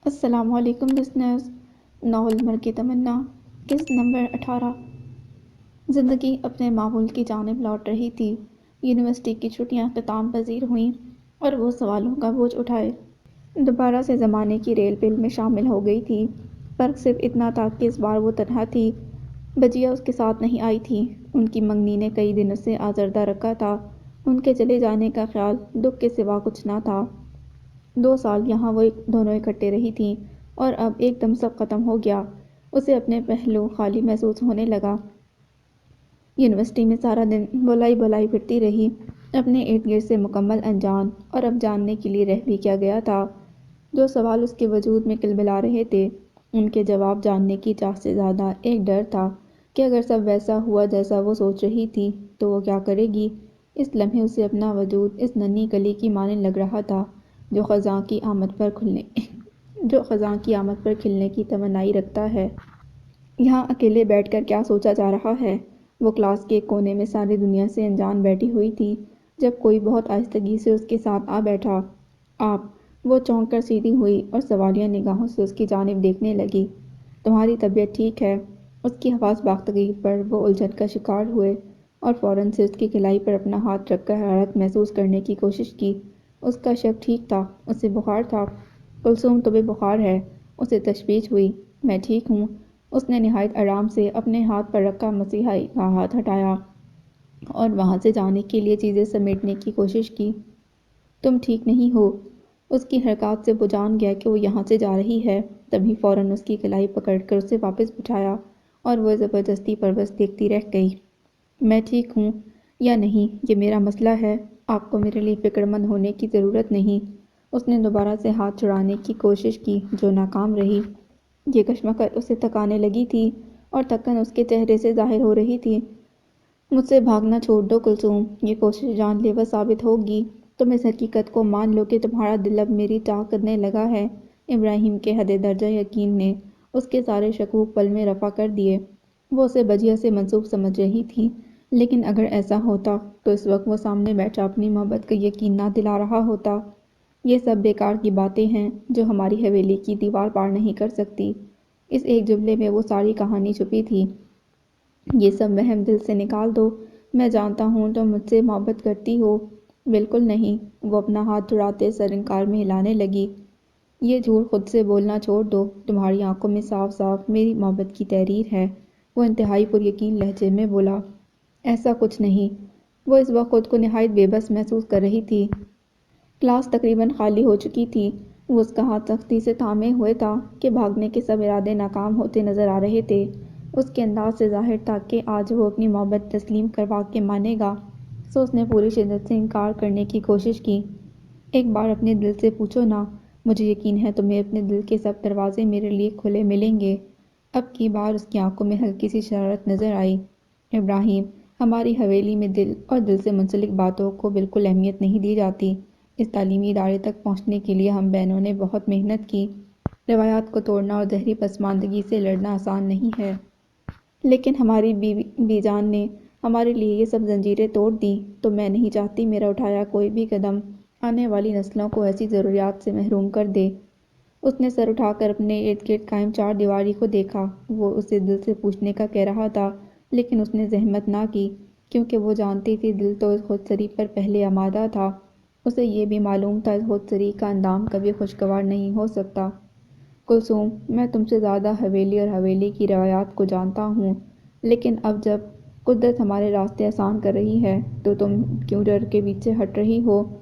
السلام علیکم business novel مر کی تمنا قسط نمبر 18۔ زندگی اپنے معمول کی جانب لوٹ رہی تھی۔ یونیورسٹی کی چھٹیاں اختتام پذیر ہوئیں اور وہ سوالوں کا بوجھ اٹھائے دوبارہ سے زمانے کی ریل پل میں شامل ہو گئی تھی۔ فرق صرف اتنا تھا کہ اس بار وہ تنہا تھی۔ بجیا اس کے ساتھ نہیں آئی تھی۔ ان کی منگنی نے کئی دن اسے آزردہ رکھا تھا۔ ان کے چلے جانے کا خیال دکھ کے سوا کچھ نہ تھا۔ 2 سال یہاں وہ دونوں اکٹھے رہی تھیں اور اب ایک دم سب ختم ہو گیا۔ اسے اپنے پہلو خالی محسوس ہونے لگا۔ یونیورسٹی میں سارا دن بولائی پھرتی رہی، اپنے ارد گرد سے مکمل انجان، اور اب جاننے کے لیے رہ بھی کیا گیا تھا۔ جو سوال اس کے وجود میں کلبلا رہے تھے، ان کے جواب جاننے کی چاہ سے زیادہ ایک ڈر تھا کہ اگر سب ویسا ہوا جیسا وہ سوچ رہی تھی تو وہ کیا کرے گی۔ اس لمحے اسے اپنا وجود اس ننھی کلی کی مانند لگ رہا تھا جو خزاں کی آمد پر کھلنے کی تمنائی رکھتا ہے۔ یہاں اکیلے بیٹھ کر کیا سوچا جا رہا ہے؟ وہ کلاس کے ایک کونے میں ساری دنیا سے انجان بیٹھی ہوئی تھی جب کوئی بہت آہستگی سے اس کے ساتھ آ بیٹھا۔ آپ؟ وہ چونک کر سیدھی ہوئی اور سوالیہ نگاہوں سے اس کی جانب دیکھنے لگی۔ تمہاری طبیعت ٹھیک ہے؟ اس کی حواس باختگی پر وہ الجھن کا شکار ہوئے اور فوراً سے اس کی کلائی پر اپنا ہاتھ رکھ کر حرارت محسوس کرنے کی کوشش کی۔ اس کا شک ٹھیک تھا، اسے بخار تھا۔ کلثوم تمہیں بخار ہے؟ اسے تشویش ہوئی۔ میں ٹھیک ہوں۔ اس نے نہایت آرام سے اپنے ہاتھ پر رکھا مسیحائی کا ہاتھ ہٹایا اور وہاں سے جانے کے لیے چیزیں سمیٹنے کی کوشش کی۔ تم ٹھیک نہیں ہو؟ اس کی حرکات سے وہ جان گیا کہ وہ یہاں سے جا رہی ہے، تبھی فوراً اس کی کلائی پکڑ کر اسے واپس بٹھایا اور وہ زبردستی پربس دیکھتی رہ گئی۔ میں ٹھیک ہوں یا نہیں یہ میرا مسئلہ ہے، آپ کو میرے لیے فکر مند ہونے کی ضرورت نہیں۔ اس نے دوبارہ سے ہاتھ چھڑانے کی کوشش کی جو ناکام رہی۔ یہ کشمکش اسے تکانے لگی تھی اور تکن اس کے چہرے سے ظاہر ہو رہی تھی۔ مجھ سے بھاگنا چھوڑ دو کلثوم، یہ کوشش جان لیوا ثابت ہوگی۔ تم اس حقیقت کو مان لو کہ تمہارا دل اب میری چاہ کرنے لگا ہے۔ ابراہیم کے حد درجہ یقین نے اس کے سارے شکوک پل میں رفع کر دیے۔ وہ اسے بجیا سے منسوب سمجھ رہی تھی، لیکن اگر ایسا ہوتا تو اس وقت وہ سامنے بیٹھا اپنی محبت کا یقین نہ دلا رہا ہوتا۔ یہ سب بیکار کی باتیں ہیں جو ہماری حویلی کی دیوار پار نہیں کر سکتی۔ اس ایک جملے میں وہ ساری کہانی چھپی تھی۔ یہ سب وہم دل سے نکال دو۔ میں جانتا ہوں تم مجھ سے محبت کرتی ہو۔ بالکل نہیں، وہ اپنا ہاتھ چھڑاتے سر انکار میں ہلانے لگی۔ یہ جھوٹ خود سے بولنا چھوڑ دو، تمہاری آنکھوں میں صاف صاف میری محبت کی تحریر ہے۔ وہ انتہائی پر یقین لہجے میں بولا۔ ایسا کچھ نہیں۔ وہ اس وقت خود کو نہایت بے بس محسوس کر رہی تھی۔ کلاس تقریباً خالی ہو چکی تھی۔ وہ اس کا ہاتھ سختی سے تھامے ہوئے تھا کہ بھاگنے کے سب ارادے ناکام ہوتے نظر آ رہے تھے۔ اس کے انداز سے ظاہر تھا کہ آج وہ اپنی محبت تسلیم کروا کے مانے گا، سو اس نے پوری شدت سے انکار کرنے کی کوشش کی۔ ایک بار اپنے دل سے پوچھو نا، مجھے یقین ہے تمہیں اپنے دل کے سب دروازے میرے لیے کھلے ملیں گے۔ اب کی بار اس کی آنکھوں میں ہلکی سی شرارت نظر آئی۔ ابراہیم، ہماری حویلی میں دل اور دل سے منسلک باتوں کو بالکل اہمیت نہیں دی جاتی۔ اس تعلیمی ادارے تک پہنچنے کے لیے ہم بہنوں نے بہت محنت کی۔ روایات کو توڑنا اور دہری پسماندگی سے لڑنا آسان نہیں ہے، لیکن ہماری بی جان نے ہمارے لیے یہ سب زنجیریں توڑ دیں، تو میں نہیں چاہتی میرا اٹھایا کوئی بھی قدم آنے والی نسلوں کو ایسی ضروریات سے محروم کر دے۔ اس نے سر اٹھا کر اپنے ارد گرد قائم چار دیواری کو دیکھا۔ وہ اسے دل سے پوچھنے کا کہہ رہا تھا، لیکن اس نے زحمت نہ کی، کیونکہ وہ جانتی تھی دل تو اس خود سری پر پہلے آمادہ تھا۔ اسے یہ بھی معلوم تھا اس خود سری کا اندام کبھی خوشگوار نہیں ہو سکتا۔ کلثوم، میں تم سے زیادہ حویلی اور حویلی کی روایات کو جانتا ہوں، لیکن اب جب قدرت ہمارے راستے آسان کر رہی ہے تو تم کیوں ڈر کے پیچھے ہٹ رہی ہو؟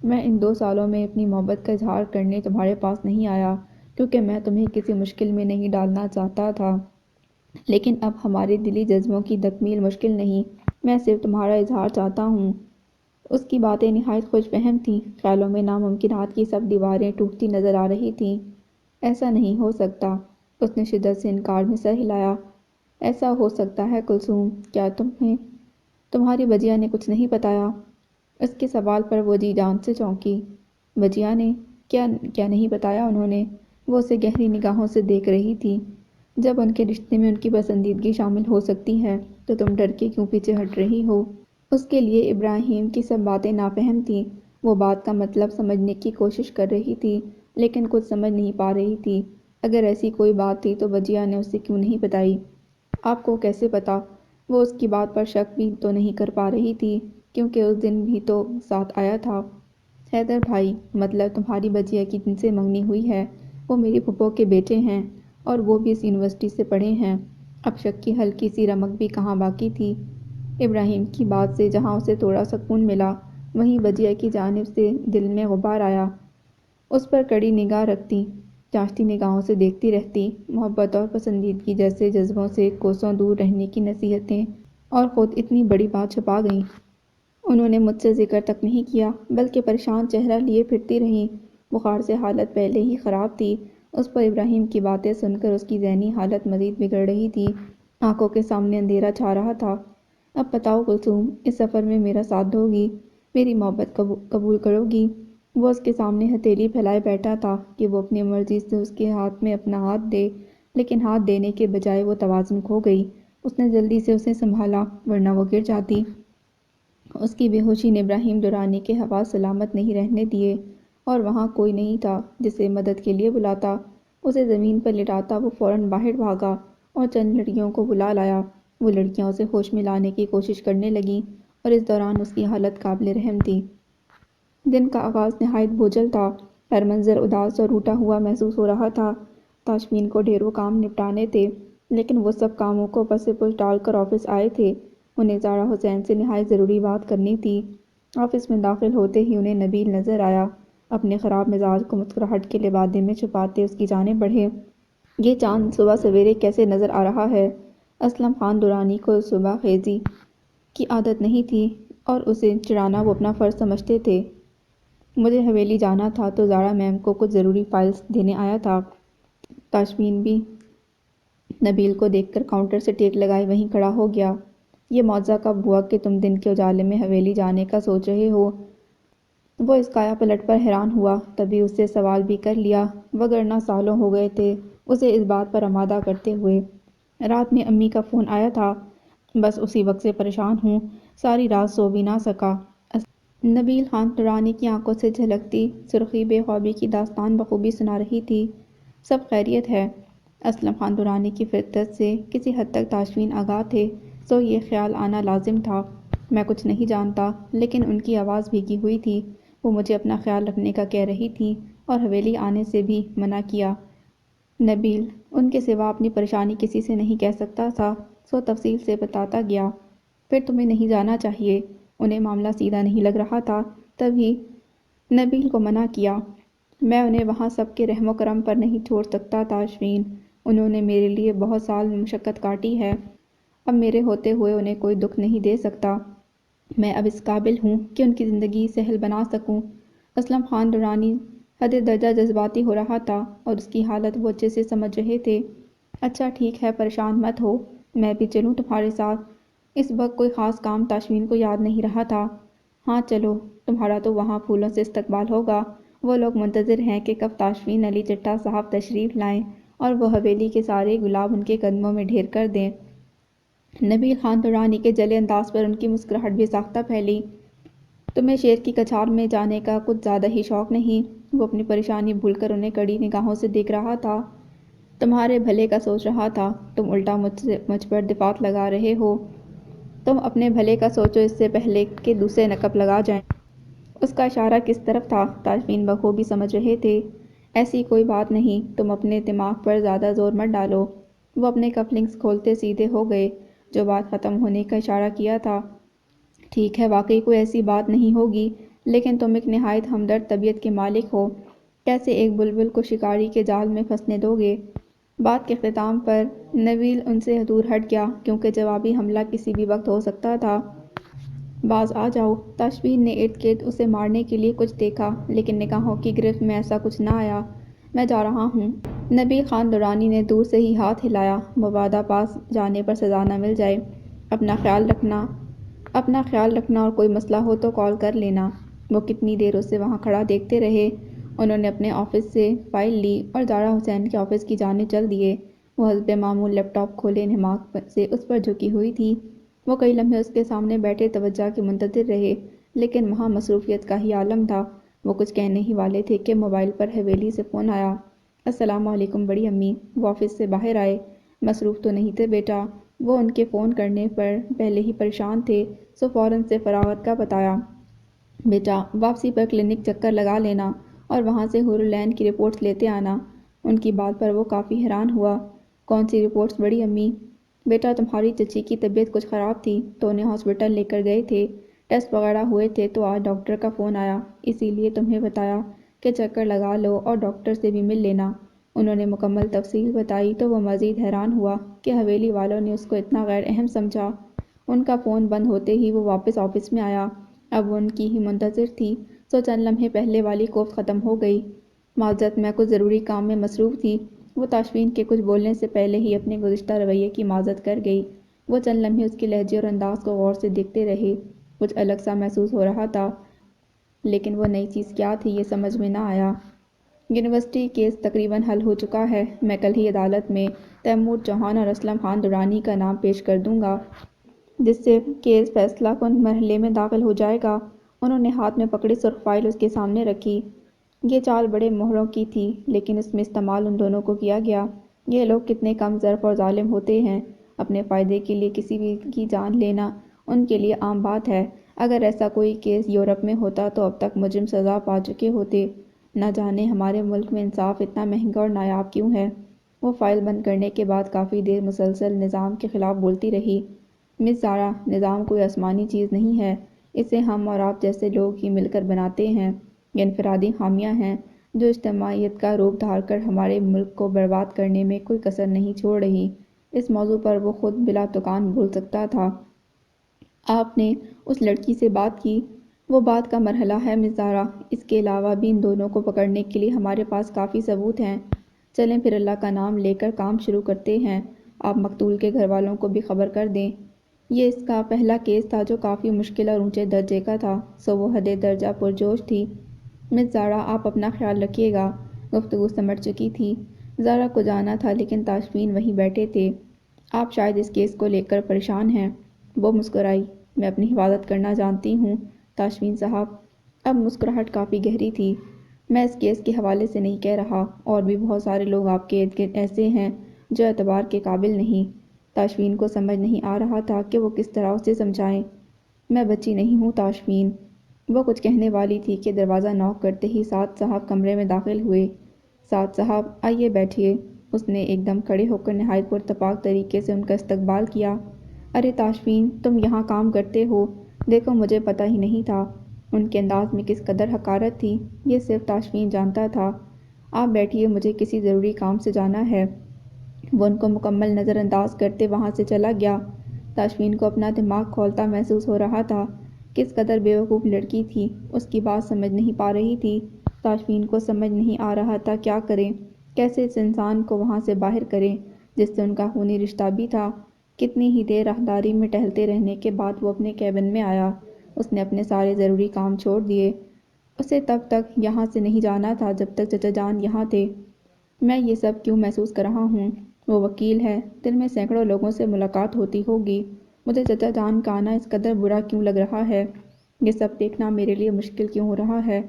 میں ان 2 سالوں میں اپنی محبت کا اظہار کرنے تمہارے پاس نہیں آیا کیونکہ میں تمہیں کسی مشکل میں نہیں ڈالنا چاہتا تھا، لیکن اب ہمارے دلی جذبوں کی تکمیل مشکل نہیں، میں صرف تمہارا اظہار چاہتا ہوں۔ اس کی باتیں نہایت خوش فہم تھیں۔ خیالوں میں ناممکنات کی سب دیواریں ٹوٹتی نظر آ رہی تھیں۔ ایسا نہیں ہو سکتا، اس نے شدت سے انکار میں سر ہلایا۔ ایسا ہو سکتا ہے کلثوم، کیا تمہاری بجیا نے کچھ نہیں بتایا؟ اس کے سوال پر وہ جی جان سے چونکی۔ بجیا نے کیا نہیں بتایا انہوں نے؟ وہ اسے گہری نگاہوں سے دیکھ رہی تھی۔ جب ان کے رشتے میں ان کی پسندیدگی شامل ہو سکتی ہے تو تم ڈر کے کیوں پیچھے ہٹ رہی ہو؟ اس کے لیے ابراہیم کی سب باتیں نافہم تھیں۔ وہ بات کا مطلب سمجھنے کی کوشش کر رہی تھی۔ لیکن کچھ سمجھ نہیں پا رہی تھی۔ اگر ایسی کوئی بات تھی تو وجیہہ نے اسے کیوں نہیں بتائی؟ آپ کو کیسے پتا؟ وہ اس کی بات پر شک بھی تو نہیں کر پا رہی تھی، کیونکہ اس دن بھی تو ساتھ آیا تھا۔ حیدر بھائی، مطلب تمہاری وجیہہ کی جن سے منگنی ہوئی ہے وہ میری پھپھو کے بیٹے ہیں، اور وہ بھی اس یونیورسٹی سے پڑھے ہیں۔ اب شک کی ہلکی سی رمق بھی کہاں باقی تھی۔ ابراہیم کی بات سے جہاں اسے تھوڑا سکون ملا، وہیں وجیہہ کی جانب سے دل میں غبار آیا۔ اس پر کڑی نگاہ رکھتی، جانچتی نگاہوں سے دیکھتی رہتی، محبت اور پسندیدگی جیسے جذبوں سے کوسوں دور رہنے کی نصیحتیں، اور خود اتنی بڑی بات چھپا گئیں۔ انہوں نے مجھ سے ذکر تک نہیں کیا، بلکہ پریشان چہرہ لیے پھرتی رہیں۔ بخار سے حالت پہلے ہی خراب تھی، اس پر ابراہیم کی باتیں سن کر اس کی ذہنی حالت مزید بگڑ رہی تھی۔ آنکھوں کے سامنے اندھیرا چھا رہا تھا۔ اب بتاؤ کلثوم، اس سفر میں میرا ساتھ دو گی؟ میری محبت قبول کرو گی؟ وہ اس کے سامنے ہتھیلی پھیلائے بیٹھا تھا کہ وہ اپنی مرضی سے اس کے ہاتھ میں اپنا ہاتھ دے، لیکن ہاتھ دینے کے بجائے وہ توازن کھو گئی۔ اس نے جلدی سے اسے سنبھالا، ورنہ وہ گر جاتی۔ اس کی بے ہوشی نے ابراہیم درانی کے حواس سلامت نہیں رہنے دیے، اور وہاں کوئی نہیں تھا جسے مدد کے لیے بلاتا۔ اسے زمین پر لٹاتا وہ فوراً باہر بھاگا اور چند لڑکیوں کو بلا لایا۔ وہ لڑکیاں اسے ہوش میں لانے کی کوشش کرنے لگیں، اور اس دوران اس کی حالت قابل رحم تھی۔ دن کا آغاز نہایت بوجھل تھا۔ ہر منظر اداس اور روٹا ہوا محسوس ہو رہا تھا۔ تاشفین کو ڈھیروں کام نپٹانے تھے، لیکن وہ سب کاموں کو پس پش ڈال کر آفس آئے تھے۔ انہیں زارا حسین سے نہایت ضروری بات کرنی تھی۔ آفس میں داخل ہوتے ہی انہیں نبیل نظر آیا۔ اپنے خراب مزاج کو مسکراہٹ کے لبادے میں چھپاتے اس کی جانب بڑھے۔ یہ چاند صبح سویرے کیسے نظر آ رہا ہے؟ اسلم خان درانی کو صبح خیزی کی عادت نہیں تھی، اور اسے چڑھانا وہ اپنا فرض سمجھتے تھے۔ مجھے حویلی جانا تھا تو زارا میم کو کچھ ضروری فائلز دینے آیا تھا۔ تاشفین بھی نبیل کو دیکھ کر کاؤنٹر سے ٹیک لگائے وہیں کھڑا ہو گیا۔ یہ معجزہ کب ہوا کہ تم دن کے اجالے میں حویلی جانے کا سوچ رہے ہو؟ وہ اس کایا پلٹ پر حیران ہوا، تبھی اس سے سوال بھی کر لیا، وگرنہ سالوں ہو گئے تھے اسے اس بات پر آمادہ کرتے ہوئے۔ رات میں امی کا فون آیا تھا، بس اسی وقت سے پریشان ہوں، ساری رات سو بھی نہ سکا۔ نبیل خان درانی کی آنکھوں سے جھلکتی سرخی بے خوابی کی داستان بخوبی سنا رہی تھی۔ سب خیریت ہے؟ اسلم خان درانی کی فطرت سے کسی حد تک تاشفین آگاہ تھے، سو یہ خیال آنا لازم تھا۔ میں کچھ نہیں جانتا، لیکن ان کی آواز بھیگی ہوئی تھی۔ وہ مجھے اپنا خیال رکھنے کا کہہ رہی تھیں، اور حویلی آنے سے بھی منع کیا۔ نبیل ان کے سوا اپنی پریشانی کسی سے نہیں کہہ سکتا تھا، سو تفصیل سے بتاتا گیا۔ پھر تمہیں نہیں جانا چاہیے۔ انہیں معاملہ سیدھا نہیں لگ رہا تھا، تبھی نبیل کو منع کیا۔ میں انہیں وہاں سب کے رحم و کرم پر نہیں چھوڑ سکتا تاشفین، انہوں نے میرے لیے بہت سال مشقت کاٹی ہے، اب میرے ہوتے ہوئے انہیں کوئی دکھ نہیں دے سکتا۔ میں اب اس قابل ہوں کہ ان کی زندگی سہل بنا سکوں۔ اسلم خان درانی حد درجہ جذباتی ہو رہا تھا، اور اس کی حالت وہ اچھے سے سمجھ رہے تھے۔ اچھا ٹھیک ہے، پریشان مت ہو، میں بھی چلوں تمہارے ساتھ؟ اس وقت کوئی خاص کام تاشفین کو یاد نہیں رہا تھا۔ ہاں چلو، تمہارا تو وہاں پھولوں سے استقبال ہوگا۔ وہ لوگ منتظر ہیں کہ کب تاشفین علی چٹھا صاحب تشریف لائیں اور وہ حویلی کے سارے گلاب ان کے قدموں میں ڈھیر کر دیں۔ نبیل خان درانی کے جلے انداز پر ان کی مسکراہٹ بھی ساختہ پھیلی۔ تمہیں شیر کی کچھار میں جانے کا کچھ زیادہ ہی شوق نہیں؟ وہ اپنی پریشانی بھول کر انہیں کڑی نگاہوں سے دیکھ رہا تھا۔ تمہارے بھلے کا سوچ رہا تھا، تم الٹا مجھ پر دفعات لگا رہے ہو۔ تم اپنے بھلے کا سوچو اس سے پہلے کہ دوسرے نقب لگا جائیں۔ اس کا اشارہ کس طرف تھا تاشفین بخوبی سمجھ رہے تھے۔ ایسی کوئی بات نہیں، تم اپنے دماغ پر زیادہ زور مت ڈالو۔ وہ اپنے کف لنکس کھولتے سیدھے ہو گئے۔ جو بات ختم ہونے کا اشارہ کیا تھا۔ ٹھیک ہے، واقعی کوئی ایسی بات نہیں ہوگی، لیکن تم ایک نہایت ہمدرد طبیعت کے مالک ہو، کیسے ایک بلبل کو شکاری کے جال میں پھنسنے دو گے؟ بات کے اختتام پر نبیل ان سے دور ہٹ گیا، کیونکہ جوابی حملہ کسی بھی وقت ہو سکتا تھا۔ باز آ جاؤ۔ تاشفین نے ارد گرد اسے مارنے کے لیے کچھ دیکھا، لیکن نگاہوں کی گرفت میں ایسا کچھ نہ آیا۔ میں جا رہا ہوں۔ نبیل خان درانی نے دور سے ہی ہاتھ ہلایا، مبادا پاس جانے پر سزا نہ مل جائے۔ اپنا خیال رکھنا اور کوئی مسئلہ ہو تو کال کر لینا۔ وہ کتنی دیر اسے وہاں کھڑا دیکھتے رہے۔ انہوں نے اپنے آفس سے فائل لی اور زارا حسین کے آفس کی جانب چل دیے۔ وہ حسب معمول لیپ ٹاپ کھولے انہماک سے اس پر جھکی ہوئی تھی۔ وہ کئی لمحے اس کے سامنے بیٹھے توجہ کے منتظر رہے، لیکن وہاں مصروفیت کا ہی عالم تھا۔ وہ کچھ کہنے ہی والے تھے کہ موبائل پر حویلی سے فون آیا۔ السلام علیکم بڑی امی۔ وہ آفس سے باہر آئے۔ مصروف تو نہیں تھے بیٹا؟ وہ ان کے فون کرنے پر پہلے ہی پریشان تھے، سو فوراً سے فراغت کا بتایا۔ بیٹا واپسی پر کلینک چکر لگا لینا اور وہاں سے حورالعین کی رپورٹس لیتے آنا۔ ان کی بات پر وہ کافی حیران ہوا۔ کون سی رپورٹس بڑی امی؟ بیٹا تمہاری چچی کی طبیعت کچھ خراب تھی تو انہیں ہاسپٹل لے کر گئے تھے، ٹیسٹ وغیرہ ہوئے تھے تو آج ڈاکٹر کا فون آیا، اسی لیے تمہیں بتایا کہ چکر لگا لو اور ڈاکٹر سے بھی مل لینا۔ انہوں نے مکمل تفصیل بتائی تو وہ مزید حیران ہوا کہ حویلی والوں نے اس کو اتنا غیر اہم سمجھا۔ ان کا فون بند ہوتے ہی وہ واپس آفس میں آیا۔ اب وہ ان کی ہی منتظر تھی، سو چند لمحے پہلے والی کوفت ختم ہو گئی۔ معذرت میں کچھ ضروری کام میں مصروف تھی۔ وہ تاشفین کے کچھ بولنے سے پہلے ہی اپنے گزشتہ رویے کی معذرت کر گئی۔ وہ چند لمحے اس کے لہجے اور انداز کو غور سے دیکھتے رہے۔ کچھ الگ سا محسوس ہو رہا تھا، لیکن وہ نئی چیز کیا تھی یہ سمجھ میں نہ آیا۔ یونیورسٹی کیس تقریباً حل ہو چکا ہے۔ میں کل ہی عدالت میں تیمور چوہان اور اسلم خان درانی کا نام پیش کر دوں گا، جس سے کیس فیصلہ کن مرحلے میں داخل ہو جائے گا۔ انہوں نے ہاتھ میں پکڑی سرخ فائل اس کے سامنے رکھی۔ یہ چال بڑے مہروں کی تھی، لیکن اس میں استعمال ان دونوں کو کیا گیا۔ یہ لوگ کتنے کم ظرف اور ظالم ہوتے ہیں۔ اپنے فائدے کے لیے کسی بھی کی جان لینا ان کے لیے عام بات ہے۔ اگر ایسا کوئی کیس یورپ میں ہوتا تو اب تک مجرم سزا پا چکے ہوتے۔ نہ جانے ہمارے ملک میں انصاف اتنا مہنگا اور نایاب کیوں ہے۔ وہ فائل بند کرنے کے بعد کافی دیر مسلسل نظام کے خلاف بولتی رہی۔ مس زارا، نظام کوئی آسمانی چیز نہیں ہے، اسے ہم اور آپ جیسے لوگ ہی مل کر بناتے ہیں۔ یہ انفرادی خامیاں ہیں جو اجتماعیت کا روپ دھار کر ہمارے ملک کو برباد کرنے میں کوئی کسر نہیں چھوڑ رہی۔ اس موضوع پر وہ خود بلا تکان بول سکتا تھا۔ آپ نے اس لڑکی سے بات کی؟ وہ بات کا مرحلہ ہے مس زارا۔ اس کے علاوہ بھی ان دونوں کو پکڑنے کے لیے ہمارے پاس کافی ثبوت ہیں۔ چلیں پھر اللہ کا نام لے کر کام شروع کرتے ہیں۔ آپ مقتول کے گھر والوں کو بھی خبر کر دیں۔ یہ اس کا پہلا کیس تھا جو کافی مشکل اور اونچے درجے کا تھا، سو وہ حد درجہ پرجوش تھی۔ مس زارا آپ اپنا خیال رکھیے گا۔ گفتگو سمٹ چکی تھی۔ زارا کو جانا تھا لیکن تاشفین وہیں بیٹھے تھے۔ آپ شاید اس کیس کو لے کر پریشان ہیں۔ وہ مسکرائی۔ میں اپنی حفاظت کرنا جانتی ہوں تاشفین صاحب۔ اب مسکراہٹ کافی گہری تھی۔ میں اس کیس کے حوالے سے نہیں کہہ رہا، اور بھی بہت سارے لوگ آپ کے ارد گرد ایسے ہیں جو اعتبار کے قابل نہیں۔ تاشفین کو سمجھ نہیں آ رہا تھا کہ وہ کس طرح اسے سمجھائیں۔ میں بچی نہیں ہوں تاشفین۔ وہ کچھ کہنے والی تھی کہ دروازہ نوک کرتے ہی سعد صاحب کمرے میں داخل ہوئے۔ سعد صاحب آئیے بیٹھیے۔ اس نے ایک دم کھڑے ہو کر نہایت پرتپاک طریقے سے ان کا استقبال کیا۔ ارے تاشفین، تم یہاں کام کرتے ہو؟ دیکھو مجھے پتہ ہی نہیں تھا۔ ان کے انداز میں کس قدر حقارت تھی یہ صرف تاشفین جانتا تھا۔ آپ بیٹھیے، مجھے کسی ضروری کام سے جانا ہے۔ وہ ان کو مکمل نظر انداز کرتے وہاں سے چلا گیا۔ تاشفین کو اپنا دماغ کھولتا محسوس ہو رہا تھا۔ کس قدر بیوقوف لڑکی تھی، اس کی بات سمجھ نہیں پا رہی تھی۔ تاشفین کو سمجھ نہیں آ رہا تھا کیا کریں، کیسے اس انسان کو وہاں سے باہر کریں جس سے ان کا خونی رشتہ بھی تھا۔ کتنی ہی دیر راہداری میں ٹہلتے رہنے کے بعد وہ اپنے کیبن میں آیا۔ اس نے اپنے سارے ضروری کام چھوڑ دیے۔ اسے تب تک یہاں سے نہیں جانا تھا جب تک چچا جان یہاں تھے۔ میں یہ سب کیوں محسوس کر رہا ہوں؟ وہ وکیل ہے، دن میں سینکڑوں لوگوں سے ملاقات ہوتی ہوگی۔ مجھے چچا جان کا آنا اس قدر برا کیوں لگ رہا ہے؟ یہ سب دیکھنا میرے لیے مشکل کیوں ہو رہا ہے؟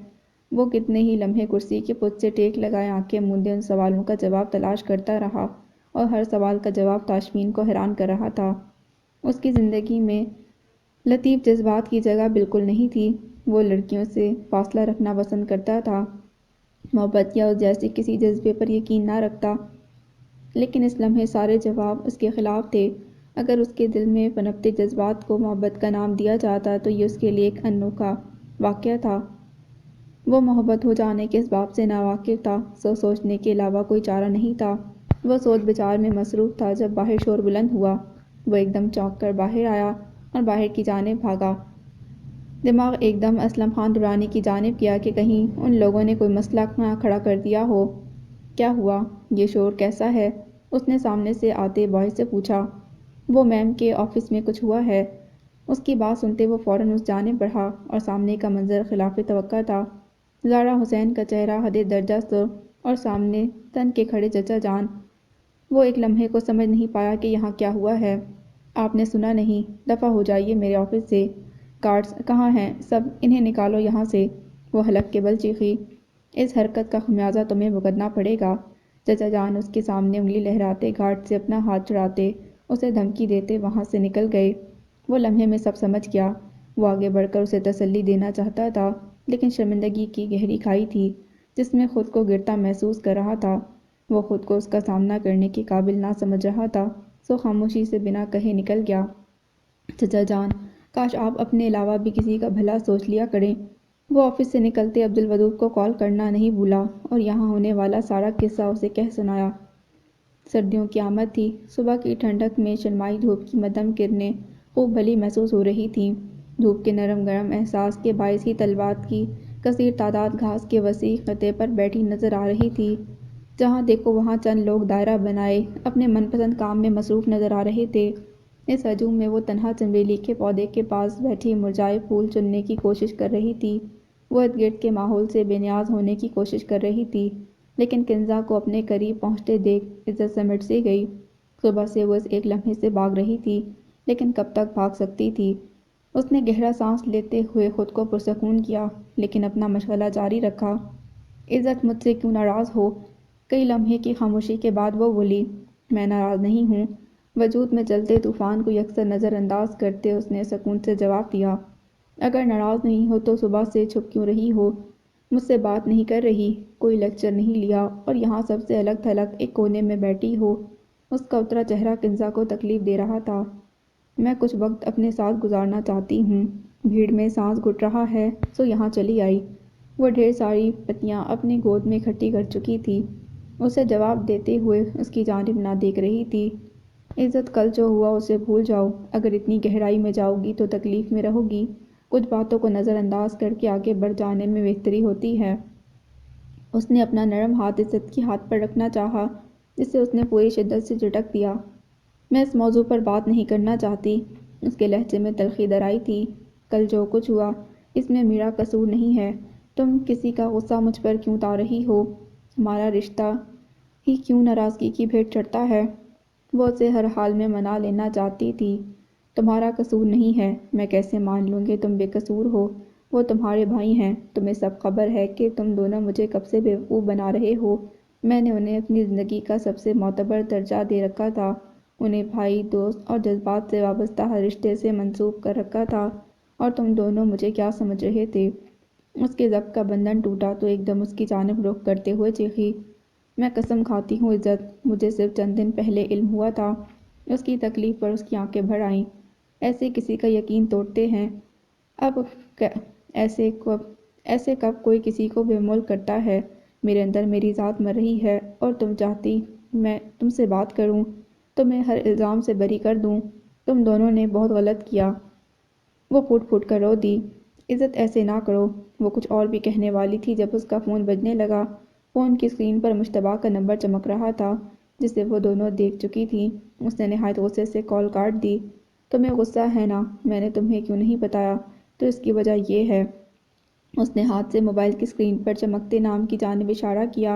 وہ کتنے ہی لمحے کرسی کے پت سے ٹیک لگائے آنکھیں موندے ان سوالوں کا جواب تلاش کرتا رہا، اور ہر سوال کا جواب تاشفین کو حیران کر رہا تھا۔ اس کی زندگی میں لطیف جذبات کی جگہ بالکل نہیں تھی۔ وہ لڑکیوں سے فاصلہ رکھنا پسند کرتا تھا، محبت یا اس جیسے کسی جذبے پر یقین نہ رکھتا۔ لیکن اس لمحے سارے جواب اس کے خلاف تھے۔ اگر اس کے دل میں پنپتے جذبات کو محبت کا نام دیا جاتا تو یہ اس کے لیے ایک انوکھا واقعہ تھا۔ وہ محبت ہو جانے کے اسباب سے ناواقف تھا، سو سوچنے کے علاوہ کوئی چارہ نہیں تھا۔ وہ سوچ بچار میں مصروف تھا جب باہر شور بلند ہوا۔ وہ ایک دم چونک کر باہر آیا اور باہر کی جانب بھاگا۔ دماغ ایک دم اسلم خان درانی کی جانب کیا کہ کہیں ان لوگوں نے کوئی مسئلہ نہ کھڑا کر دیا ہو۔ کیا ہوا؟ یہ شور کیسا ہے؟ اس نے سامنے سے آتے بوائے سے پوچھا۔ وہ میم کے آفس میں کچھ ہوا ہے۔ اس کی بات سنتے وہ فوراً اس جانب بڑھا اور سامنے کا منظر خلاف توقع تھا۔ زارا حسین کا چہرہ حد درجہ سرخ اور سامنے تن کے کھڑے چچا جان۔ وہ ایک لمحے کو سمجھ نہیں پایا کہ یہاں کیا ہوا ہے۔ آپ نے سنا نہیں؟ دفع ہو جائیے میرے آفس سے۔ گارڈز کہاں ہیں سب؟ انہیں نکالو یہاں سے۔ وہ حلق کے بل چیخی۔ اس حرکت کا خمیازہ تمہیں بھگتنا پڑے گا۔ چچا جان اس کے سامنے انگلی لہراتے گھاٹ سے اپنا ہاتھ چڑھاتے اسے دھمکی دیتے وہاں سے نکل گئے۔ وہ لمحے میں سب سمجھ گیا۔ وہ آگے بڑھ کر اسے تسلی دینا چاہتا تھا، لیکن شرمندگی کی گہری کھائی تھی جس میں خود کو گرتا محسوس کر رہا تھا۔ وہ خود کو اس کا سامنا کرنے کے قابل نہ سمجھ رہا تھا، سو خاموشی سے بنا کہے نکل گیا۔ چچا جان، کاش آپ اپنے علاوہ بھی کسی کا بھلا سوچ لیا کریں۔ وہ آفس سے نکلتے عبدالودود کو کال کرنا نہیں بھولا اور یہاں ہونے والا سارا قصہ اسے کہہ سنایا۔ سردیوں کی آمد تھی۔ صبح کی ٹھنڈک میں شرمائی دھوپ کی مدھم کرنیں خوب بھلی محسوس ہو رہی تھیں۔ دھوپ کے نرم گرم احساس کے باعث ہی طلباء کی کثیر تعداد گھاس کے وسیع خطے پر بیٹھی نظر آ رہی تھی۔ جہاں دیکھو وہاں چند لوگ دائرہ بنائے اپنے من پسند کام میں مصروف نظر آ رہے تھے۔ اس ہجوم میں وہ تنہا چنبیلی کے پودے کے پاس بیٹھی مرجھائے پھول چننے کی کوشش کر رہی تھی۔ وہ ارد گرد کے ماحول سے بے نیاز ہونے کی کوشش کر رہی تھی، لیکن کنزا کو اپنے قریب پہنچتے دیکھ عزت سمٹ سی گئی۔ صبح سے وہ اس ایک لمحے سے بھاگ رہی تھی، لیکن کب تک بھاگ سکتی تھی؟ اس نے گہرا سانس لیتے ہوئے خود کو پرسکون کیا، لیکن اپنا مشغلہ جاری رکھا۔ عزت مجھ سے کیوں ناراض ہو؟ کئی لمحے کی خاموشی کے بعد وہ بولی، میں ناراض نہیں ہوں۔ وجود میں چلتے طوفان کو یکسر نظر انداز کرتے اس نے سکون سے جواب دیا، اگر ناراض نہیں ہو تو صبح سے چھپ کیوں رہی ہو؟ مجھ سے بات نہیں کر رہی، کوئی لیکچر نہیں لیا اور یہاں سب سے الگ تھلگ ایک کونے میں بیٹھی ہو؟ اس کا اترا چہرہ کنزا کو تکلیف دے رہا تھا۔ میں کچھ وقت اپنے ساتھ گزارنا چاہتی ہوں، بھیڑ میں سانس گھٹ رہا ہے سو یہاں چلی آئی۔ وہ ڈھیر ساری پتیاں اپنی گود میں اکٹھی کر چکی تھی، اسے جواب دیتے ہوئے اس کی جانب نہ دیکھ رہی تھی۔ عزت، کل جو ہوا اسے بھول جاؤ، اگر اتنی گہرائی میں جاؤ گی تو تکلیف میں رہو گی۔ کچھ باتوں کو نظر انداز کر کے آگے بڑھ جانے میں بہتری ہوتی ہے۔ اس نے اپنا نرم ہاتھ عزت کے ہاتھ پر رکھنا چاہا، جسے اس نے پوری شدت سے جھٹک دیا۔ میں اس موضوع پر بات نہیں کرنا چاہتی۔ اس کے لہجے میں تلخی درائی تھی۔ کل جو کچھ ہوا اس میں میرا قصور نہیں ہے، تم کسی کا غصہ مجھ پر کیوں اتار رہی ہو؟ ہمارا رشتہ ہی کیوں ناراضگی کی بھیٹ چڑھتا ہے؟ وہ اسے ہر حال میں منا لینا چاہتی تھی۔ تمہارا قصور نہیں ہے، میں کیسے مان لوں کہ تم بے قصور ہو؟ وہ تمہارے بھائی ہیں، تمہیں سب خبر ہے کہ تم دونوں مجھے کب سے بیوقوف بنا رہے ہو۔ میں نے انہیں اپنی زندگی کا سب سے معتبر درجہ دے رکھا تھا، انہیں بھائی، دوست اور جذبات سے وابستہ ہر رشتے سے منسوب کر رکھا تھا، اور تم دونوں مجھے کیا سمجھ رہے تھے؟ اس کے ضبط کا بندھن ٹوٹا تو ایک دم اس کی جانب رخ کرتے ہوئے چیخی، میں قسم کھاتی ہوں عزت، مجھے صرف چند دن پہلے علم ہوا تھا۔ اس کی تکلیف پر اس کی آنکھیں بھر آئیں۔ ایسے کسی کا یقین توڑتے ہیں؟ اب ایسے کب کوئی کسی کو بے مول کرتا ہے؟ میرے اندر میری ذات مر رہی ہے اور تم چاہتی میں تم سے بات کروں، تمہیں ہر الزام سے بری کر دوں۔ تم دونوں نے بہت غلط کیا۔ وہ پھوٹ پھوٹ کر رو دی۔ عزت، ایسے نہ کرو۔ وہ کچھ اور بھی کہنے والی تھی جب اس کا فون بجنے لگا۔ فون کی اسکرین پر مشتبہ کا نمبر چمک رہا تھا جسے وہ دونوں دیکھ چکی تھیں۔ اس نے نہایت غصے سے کال کاٹ دی۔ تمہیں غصہ ہے نا؟ میں نے تمہیں کیوں نہیں بتایا؟ تو اس کی وجہ یہ ہے۔ اس نے ہاتھ سے موبائل کی اسکرین پر چمکتے نام کی جانب اشارہ کیا،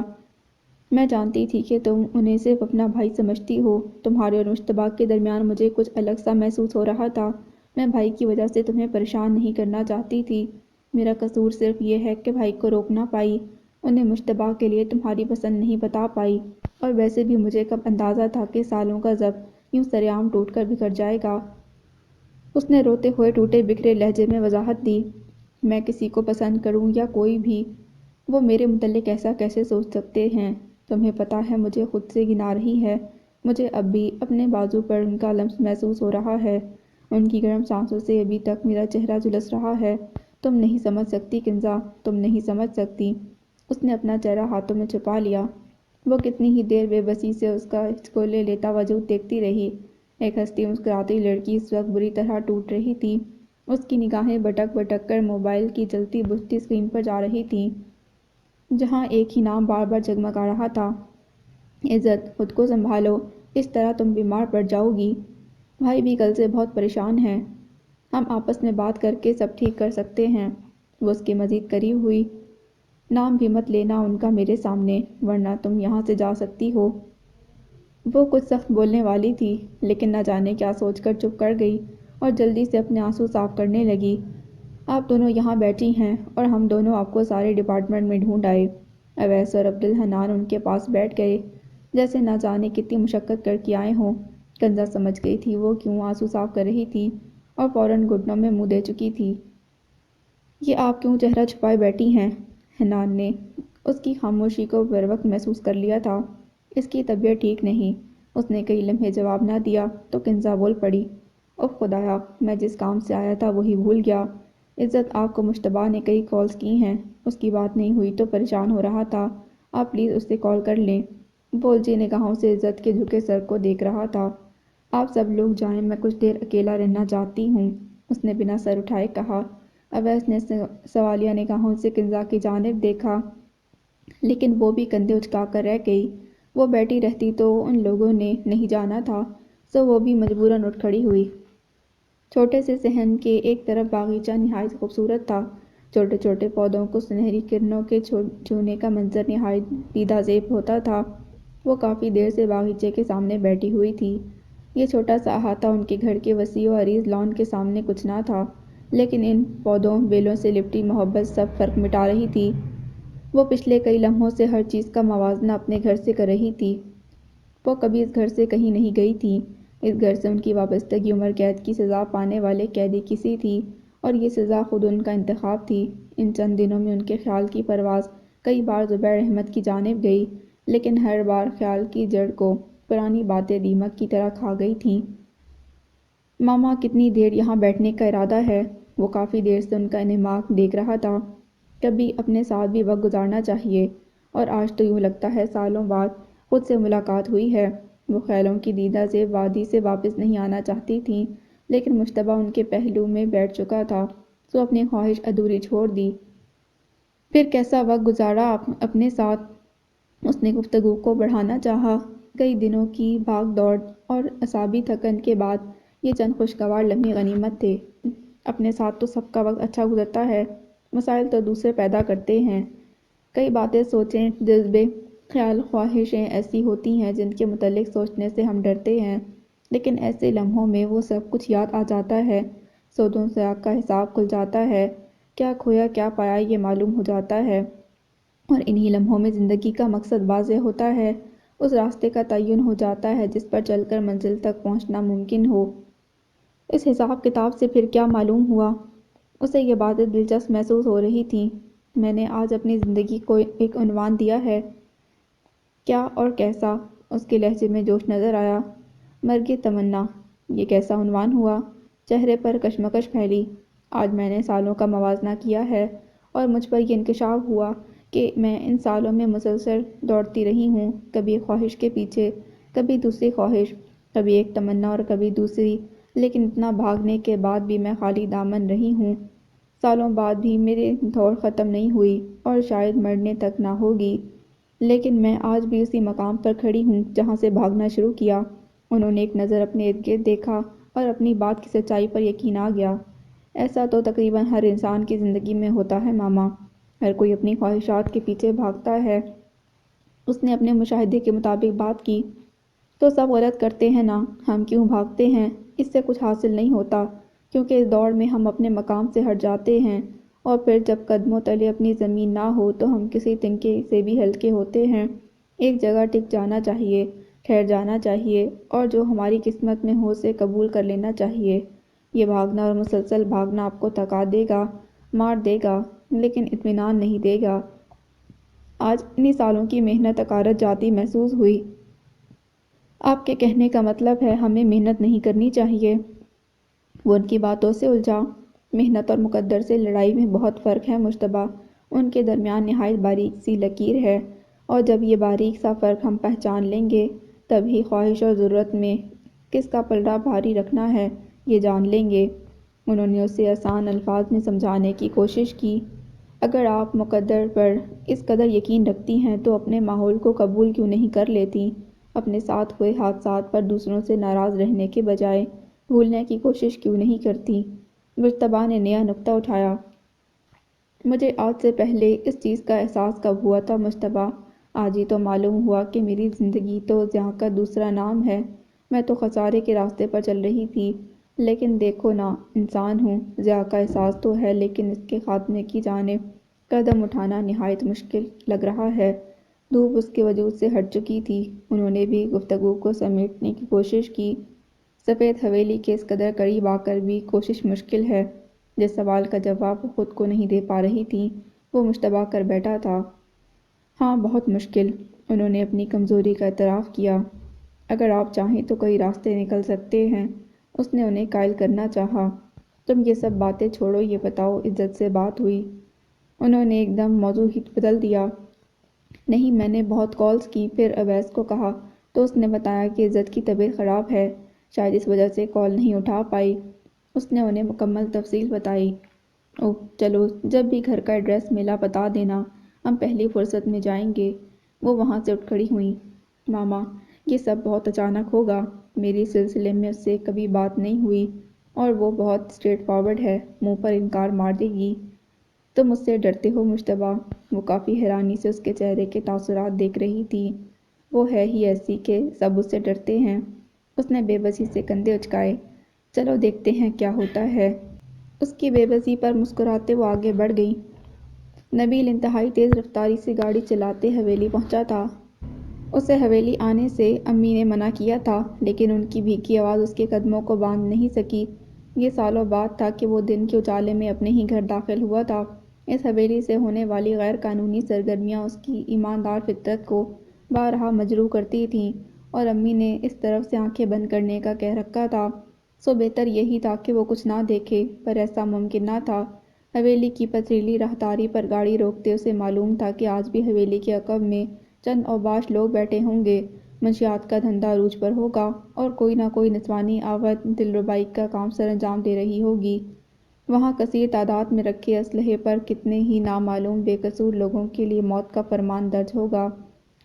میں جانتی تھی کہ تم انہیں صرف اپنا بھائی سمجھتی ہو۔ تمہارے اور مشتبہ کے درمیان مجھے کچھ الگ سا محسوس ہو رہا تھا۔ میں بھائی کی وجہ سے تمہیں پریشان نہیں کرنا چاہتی تھی۔ میرا قصور صرف یہ ہے کہ بھائی کو روک نہ پائی، انہیں مشتبہ کے لیے تمہاری پسند نہیں بتا پائی، اور ویسے بھی مجھے کب اندازہ تھا کہ سالوں کا ضبط یوں سرعام ٹوٹ کر بکھر جائے گا۔ اس نے روتے ہوئے ٹوٹے بکھرے لہجے میں وضاحت دی، میں کسی کو پسند کروں یا کوئی بھی، وہ میرے متعلق ایسا کیسے سوچ سکتے ہیں؟ تمہیں پتہ ہے مجھے خود سے گھن آ رہی ہے، مجھے اب بھی اپنے بازو پر ان کا لمس محسوس ہو رہا ہے، ان کی گرم سانسوں سے ابھی تک میرا چہرہ جھلس رہا ہے۔ تم نہیں سمجھ سکتی کنزا، تم نہیں سمجھ سکتی۔ اس نے اپنا چہرہ ہاتھوں میں چھپا لیا۔ وہ کتنی ہی دیر بے بسی سے اس کا ہچکولے لیتا وجود دیکھتی رہی۔ ایک ہنستی مسکراتی لڑکی اس وقت بری طرح ٹوٹ رہی تھی۔ اس کی نگاہیں بھٹک بھٹک کر موبائل کی جلتی بجھتی اسکرین پر جا رہی تھیں، جہاں ایک ہی نام بار بار جگمگا رہا تھا، عزت، خود کو سنبھالو، اس طرح تم بیمار پڑ جاؤ گی۔ بھائی بھی کل سے بہت پریشان ہے، ہم آپس میں بات کر کے سب ٹھیک کر سکتے ہیں۔ وہ اس کے مزید قریب ہوئی، نام بھی مت لینا ان کا میرے سامنے، ورنہ تم یہاں سے جا سکتی ہو۔ وہ کچھ سخت بولنے والی تھی، لیکن نہ جانے کیا سوچ کر چپ کر گئی اور جلدی سے اپنے آنسو صاف کرنے لگی۔ آپ دونوں یہاں بیٹھی ہیں اور ہم دونوں آپ کو سارے ڈپارٹمنٹ میں ڈھونڈ آئے۔ اویس اور عبدالحنان ان کے پاس بیٹھ گئے، جیسے نہ جانے کتنی مشقت کر کے آئے ہوں۔ کنزا سمجھ گئی تھی وہ کیوں آنسو صاف کر رہی تھی اور فوراً گھٹنوں میں منہ دے چکی تھی۔ یہ آپ کیوں چہرہ چھپائے بیٹھی ہیں؟ حنان نے اس کی خاموشی کو بروقت محسوس کر لیا تھا۔ اس کی طبیعت ٹھیک نہیں۔ اس نے کئی لمحے جواب نہ دیا تو کنزا بول پڑی، اف خدایا، میں جس کام سے آیا تھا وہی بھول گیا۔ عزت آپ کو مشتبہ نے کئی کالز کی ہیں، اس کی بات نہیں ہوئی تو پریشان ہو رہا تھا، آپ پلیز اس سے کال کر لیں۔ وہ الجھی نگاہوں سے عزت کے جھکے سر کو دیکھ رہا تھا۔ آپ سب لوگ جائیں، میں کچھ دیر اکیلا رہنا چاہتی ہوں، اس نے بنا سر اٹھائے کہا۔ اویس نے سوالیہ نگاہوں سے کنزا کی جانب دیکھا، لیکن وہ بھی کندھے اچکا کر رہ گئی۔ وہ بیٹھی رہتی تو ان لوگوں نے نہیں جانا تھا، سو وہ بھی مجبوراً اٹھ کھڑی ہوئی۔ چھوٹے سے صحن کے ایک طرف باغیچہ نہایت خوبصورت تھا۔ چھوٹے چھوٹے پودوں کو سنہری کرنوں کے چھونے کا منظر نہایت دیدہ زیب ہوتا تھا۔ وہ کافی دیر سے باغیچے کے سامنے بیٹھی ہوئی تھی۔ یہ چھوٹا سا احاطہ ان کے گھر کے وسیع و عریض لان کے سامنے کچھ نہ تھا، لیکن ان پودوں بیلوں سے لپٹی محبت سب فرق مٹا رہی تھی۔ وہ پچھلے کئی لمحوں سے ہر چیز کا موازنہ اپنے گھر سے کر رہی تھی۔ وہ کبھی اس گھر سے کہیں نہیں گئی تھی۔ اس گھر سے ان کی وابستگی عمر قید کی سزا پانے والے قیدی کی سی تھی، اور یہ سزا خود ان کا انتخاب تھی۔ ان چند دنوں میں ان کے خیال کی پرواز کئی بار زبیر احمد کی جانب گئی، لیکن ہر بار خیال کی جڑ کو پرانی باتیں دیمک کی طرح کھا گئی تھیں۔ ماما کتنی دیر یہاں بیٹھنے کا ارادہ ہے؟ وہ کافی دیر سے ان کا انہماک دیکھ رہا تھا۔ کبھی اپنے ساتھ بھی وقت گزارنا چاہیے، اور آج تو یوں لگتا ہے سالوں بعد خود سے ملاقات ہوئی ہے۔ وہ خیالوں کی دیدہ زیب وادی سے واپس نہیں آنا چاہتی تھیں، لیکن مشتبہ ان کے پہلو میں بیٹھ چکا تھا، سو اپنی خواہش ادھوری چھوڑ دی۔ پھر کیسا وقت گزارا اپنے ساتھ؟ اس نے گفتگو کو بڑھانا چاہا۔ کئی دنوں کی بھاگ دوڑ اور اعصابی تھکن کے بعد یہ چند خوشگوار لمحے غنیمت تھے۔ اپنے ساتھ تو سب کا وقت اچھا گزرتا ہے، مسائل تو دوسرے پیدا کرتے ہیں۔ کئی باتیں، سوچیں، جذبے، خیال، خواہشیں ایسی ہوتی ہیں جن کے متعلق سوچنے سے ہم ڈرتے ہیں، لیکن ایسے لمحوں میں وہ سب کچھ یاد آ جاتا ہے، سودوں سیاق کا حساب کھل جاتا ہے، کیا کھویا کیا پایا یہ معلوم ہو جاتا ہے، اور انہی لمحوں میں زندگی کا مقصد واضح ہوتا ہے، اس راستے کا تعین ہو جاتا ہے جس پر چل کر منزل تک پہنچنا ممکن ہو۔ اس حساب کتاب سے پھر کیا معلوم ہوا؟ اسے یہ باتیں دلچسپ محسوس ہو رہی تھیں۔ میں نے آج اپنی زندگی کو ایک عنوان دیا ہے۔ کیا اور کیسا؟ اس کے لہجے میں جوش نظر آیا۔ مرگ تمنا، یہ کیسا عنوان ہوا؟ چہرے پر کشمکش پھیلی۔ آج میں نے سالوں کا موازنہ کیا ہے، اور مجھ پر یہ انکشاف ہوا کہ میں ان سالوں میں مسلسل دوڑتی رہی ہوں، کبھی ایک خواہش کے پیچھے، کبھی دوسری خواہش، کبھی ایک تمنا اور کبھی دوسری، لیکن اتنا بھاگنے کے بعد بھی میں خالی دامن رہی ہوں۔ سالوں بعد بھی میری دوڑ ختم نہیں ہوئی، اور شاید مرنے تک نہ ہوگی، لیکن میں آج بھی اسی مقام پر کھڑی ہوں جہاں سے بھاگنا شروع کیا۔ انہوں نے ایک نظر اپنے ارد گرد دیکھا اور اپنی بات کی سچائی پر یقین آ گیا۔ ایسا تو تقریباً ہر انسان کی زندگی میں ہوتا ہے ماما، ہر کوئی اپنی خواہشات کے پیچھے بھاگتا ہے۔ اس نے اپنے مشاہدے کے مطابق بات کی۔ تو سب غلط کرتے ہیں نا؟ ہم کیوں بھاگتے ہیں؟ اس سے کچھ حاصل نہیں ہوتا، کیونکہ اس دوڑ میں ہم اپنے مقام سے ہٹ جاتے ہیں، اور پھر جب قدموں تلے اپنی زمین نہ ہو تو ہم کسی تنکے سے بھی ہلکے ہوتے ہیں۔ ایک جگہ ٹک جانا چاہیے، ٹھہر جانا چاہیے، اور جو ہماری قسمت میں ہو اسے قبول کر لینا چاہیے۔ یہ بھاگنا اور مسلسل بھاگنا آپ کو تھکا دے گا، مار دے گا، لیکن اطمینان نہیں دے گا۔ آج اتنی سالوں کی محنت اکارت جاتی محسوس ہوئی۔ آپ کے کہنے کا مطلب ہے ہمیں محنت نہیں کرنی چاہیے؟ وہ ان کی باتوں سے الجھا۔ محنت اور مقدر سے لڑائی میں بہت فرق ہے مشتبہ، ان کے درمیان نہایت باریک سی لکیر ہے، اور جب یہ باریک سا فرق ہم پہچان لیں گے، تب ہی خواہش اور ضرورت میں کس کا پلڑا بھاری رکھنا ہے یہ جان لیں گے۔ انہوں نے اسے آسان الفاظ میں سمجھانے کی کوشش کی۔ اگر آپ مقدر پر اس قدر یقین رکھتی ہیں تو اپنے ماحول کو قبول کیوں نہیں کر لیتی؟ اپنے ساتھ ہوئے حادثات پر دوسروں سے ناراض رہنے کے بجائے بھولنے کی کوشش کیوں نہیں کرتی؟ مجتبیٰ نے نیا نکتہ اٹھایا۔ مجھے آج سے پہلے اس چیز کا احساس کب ہوا تھا مجتبیٰ؟ آج ہی تو معلوم ہوا کہ میری زندگی تو ضیاع کا دوسرا نام ہے۔ میں تو خسارے کے راستے پر چل رہی تھی، لیکن دیکھو نا، انسان ہوں، ضیاء کا احساس تو ہے، لیکن اس کے خاتمے کی جانب قدم اٹھانا نہایت مشکل لگ رہا ہے۔ دھوپ اس کے وجود سے ہٹ چکی تھی۔ انہوں نے بھی گفتگو کو سمیٹنے کی کوشش کی۔ سفید حویلی کے اس قدر قریب آ کر بھی کوشش مشکل ہے۔ جس سوال کا جواب وہ خود کو نہیں دے پا رہی تھی، وہ مشتبہ کر بیٹھا تھا۔ ہاں، بہت مشکل۔ انہوں نے اپنی کمزوری کا اعتراف کیا۔ اگر آپ چاہیں تو کئی راستے نکل سکتے ہیں، اس نے انہیں قائل کرنا چاہا۔ تم یہ سب باتیں چھوڑو، یہ بتاؤ عزت سے بات ہوئی؟ انہوں نے ایک دم موضوع ہی بدل دیا۔ نہیں، میں نے بہت کالز کی، پھر اویس کو کہا تو اس نے بتایا کہ عزت کی طبیعت خراب ہے، شاید اس وجہ سے کال نہیں اٹھا پائی۔ اس نے انہیں مکمل تفصیل بتائی۔ اوہ چلو، جب بھی گھر کا ایڈریس ملا بتا دینا، ہم پہلی فرصت میں جائیں گے۔ وہ وہاں سے اٹھ کھڑی ہوئیں۔ ماما، یہ سب بہت اچانک ہوگا۔ میری اس سلسلے میں اس سے کبھی بات نہیں ہوئی، اور وہ بہت اسٹریٹ فارورڈ ہے، منہ پر انکار مار دے گی۔ تم مجھ سے ڈرتے ہو مجتبیٰ؟ وہ کافی حیرانی سے اس کے چہرے کے تاثرات دیکھ رہی تھی۔ وہ ہے ہی ایسی کہ سب اس سے ڈرتے ہیں۔ اس نے بے بسی سے کندھے اچکائے۔ چلو دیکھتے ہیں کیا ہوتا ہے۔ اس کی بے بسی پر مسکراتے وہ آگے بڑھ گئی۔ نبیل انتہائی تیز رفتاری سے گاڑی چلاتے حویلی پہنچا تھا۔ اسے حویلی آنے سے امی نے منع کیا تھا، لیکن ان کی بھیگی آواز اس کے قدموں کو باندھ نہیں سکی۔ یہ سالوں بعد تھا کہ وہ دن کے اجالے میں اپنے ہی گھر داخل ہوا تھا۔ اس حویلی سے ہونے والی غیر قانونی سرگرمیاں اس کی ایماندار فطرت کو بارہا مجروح کرتی تھیں، اور امی نے اس طرف سے آنکھیں بند کرنے کا کہہ رکھا تھا۔ سو بہتر یہی تھا کہ وہ کچھ نہ دیکھے، پر ایسا ممکن نہ تھا۔ حویلی کی پتھریلی راہداری پر گاڑی روکتے اسے معلوم تھا کہ آج بھی حویلی کے عقب میں چند اوباش لوگ بیٹھے ہوں گے، منشیات کا دھندا عروج پر ہوگا، اور کوئی نہ کوئی نسوانی آوت دلربائی کا کام سر انجام دے رہی ہوگی۔ وہاں کثیر تعداد میں رکھے اسلحے پر کتنے ہی نامعلوم بے قصور لوگوں کے لیے موت کا فرمان درج ہوگا،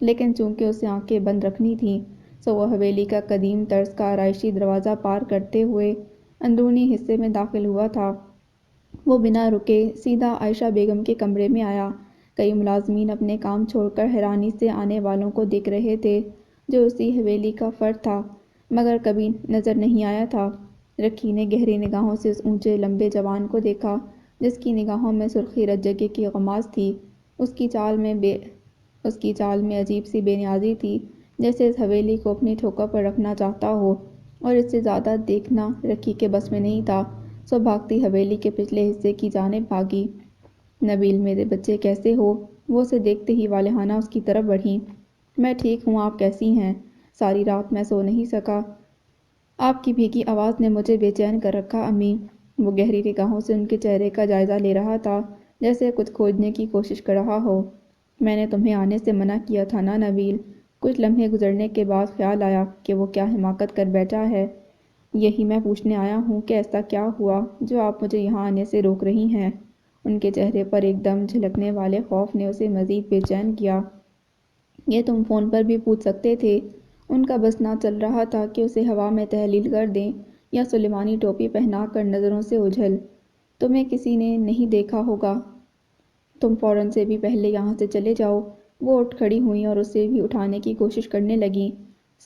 لیکن چونکہ اسے آنکھیں بند رکھنی تھیں، سو وہ حویلی کا قدیم طرز کا آرائشی دروازہ پار کرتے ہوئے اندرونی حصے میں داخل ہوا تھا۔ وہ بنا رکے سیدھا عائشہ بیگم کے کمرے میں آیا۔ کئی ملازمین اپنے کام چھوڑ کر حیرانی سے آنے والوں کو دیکھ رہے تھے، جو اسی حویلی کا فرد تھا، مگر کبھی نظر نہیں آیا تھا۔ رکھی نے گہری نگاہوں سے اس اونچے لمبے جوان کو دیکھا، جس کی نگاہوں میں سرخی رت جگہ کی غماز تھی۔ اس کی چال میں عجیب سی بے نیازی تھی، جیسے اس حویلی کو اپنی ٹھوکر پر رکھنا چاہتا ہو، اور اس سے زیادہ دیکھنا رکھی کے بس میں نہیں تھا۔ سو بھاگتی حویلی کے پچھلے حصے کی جانب بھاگی۔ نبیل، میرے بچے کیسے ہو؟ وہ اسے دیکھتے ہی والہانہ اس کی طرف بڑھی۔ میں ٹھیک ہوں، آپ کیسی ہیں؟ ساری رات میں سو نہیں سکا۔ آپ کی بھیگی آواز نے مجھے بے چین کر رکھا امی۔ وہ گہری نگاہوں سے ان کے چہرے کا جائزہ لے رہا تھا، جیسے کچھ کھوجنے کی کوشش کر رہا ہو۔ میں نے تمہیں آنے سے منع کیا تھا نا نبیل؟ کچھ لمحے گزرنے کے بعد خیال آیا کہ وہ کیا حماقت کر بیٹھا ہے۔ یہی میں پوچھنے آیا ہوں کہ ایسا کیا ہوا جو آپ مجھے یہاں آنے سے روک رہی ہیں؟ ان کے چہرے پر ایک دم جھلکنے والے خوف نے اسے مزید بے چین کیا۔ یہ تم فون پر بھی پوچھ سکتے تھے۔ ان کا بس نہ چل رہا تھا کہ اسے ہوا میں تحلیل کر دیں یا سلیمانی ٹوپی پہنا کر نظروں سے اوجھل۔ تمہیں کسی نے نہیں دیکھا ہوگا، تم فوراً سے بھی پہلے یہاں سے چلے جاؤ۔ وہ اٹھ کھڑی ہوئیں اور اسے بھی اٹھانے کی کوشش کرنے لگیں۔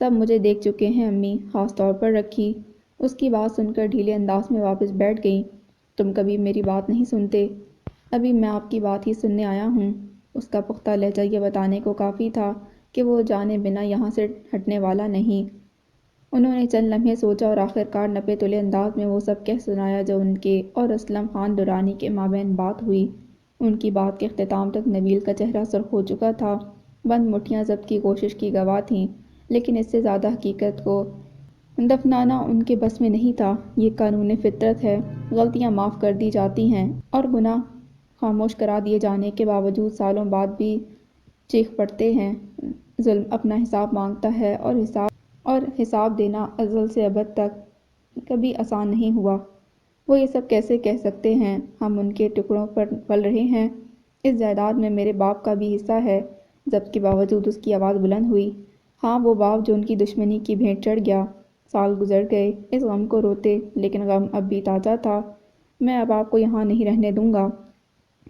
سب مجھے دیکھ چکے ہیں امی، خاص طور پر رکھی۔ اس کی بات سن کر ڈھیلے انداز میں واپس بیٹھ گئیں۔ تم کبھی میری بات نہیں سنتے۔ ابھی میں آپ کی بات ہی سننے آیا ہوں۔ اس کا پختہ لہجہ یہ بتانے کو کافی تھا کہ وہ جانے بنا یہاں سے ہٹنے والا نہیں۔ انہوں نے چند لمحے سوچا اور آخرکار نپے تلے انداز میں وہ سب کہہ سنایا جو ان کے اور اسلم خان درانی کے مابین بات ہوئی۔ ان کی بات کے اختتام تک نبیل کا چہرہ سرخ ہو چکا تھا۔ بند مٹھیاں ضبط کی کوشش کی گواہ تھیں، لیکن اس سے زیادہ حقیقت کو دفنانا ان کے بس میں نہیں تھا۔ یہ قانون فطرت ہے، غلطیاں معاف کر دی جاتی ہیں، اور گناہ خاموش کرا دیے جانے کے باوجود سالوں بعد بھی چیخ پڑتے ہیں۔ ظلم اپنا حساب مانگتا ہے، اور حساب دینا ازل سے ابد تک کبھی آسان نہیں ہوا۔ وہ یہ سب کیسے کہہ سکتے ہیں؟ ہم ان کے ٹکڑوں پر پل رہے ہیں۔ اس جائیداد میں میرے باپ کا بھی حصہ ہے۔ ضبط کے باوجود اس کی آواز بلند ہوئی۔ ہاں، وہ باپ جو ان کی دشمنی کی بھینٹ چڑھ گیا۔ سال گزر گئے، اس غم کو روتے، لیکن غم اب بھی تازہ تھا۔ میں اب آپ کو یہاں نہیں رہنے دوں گا۔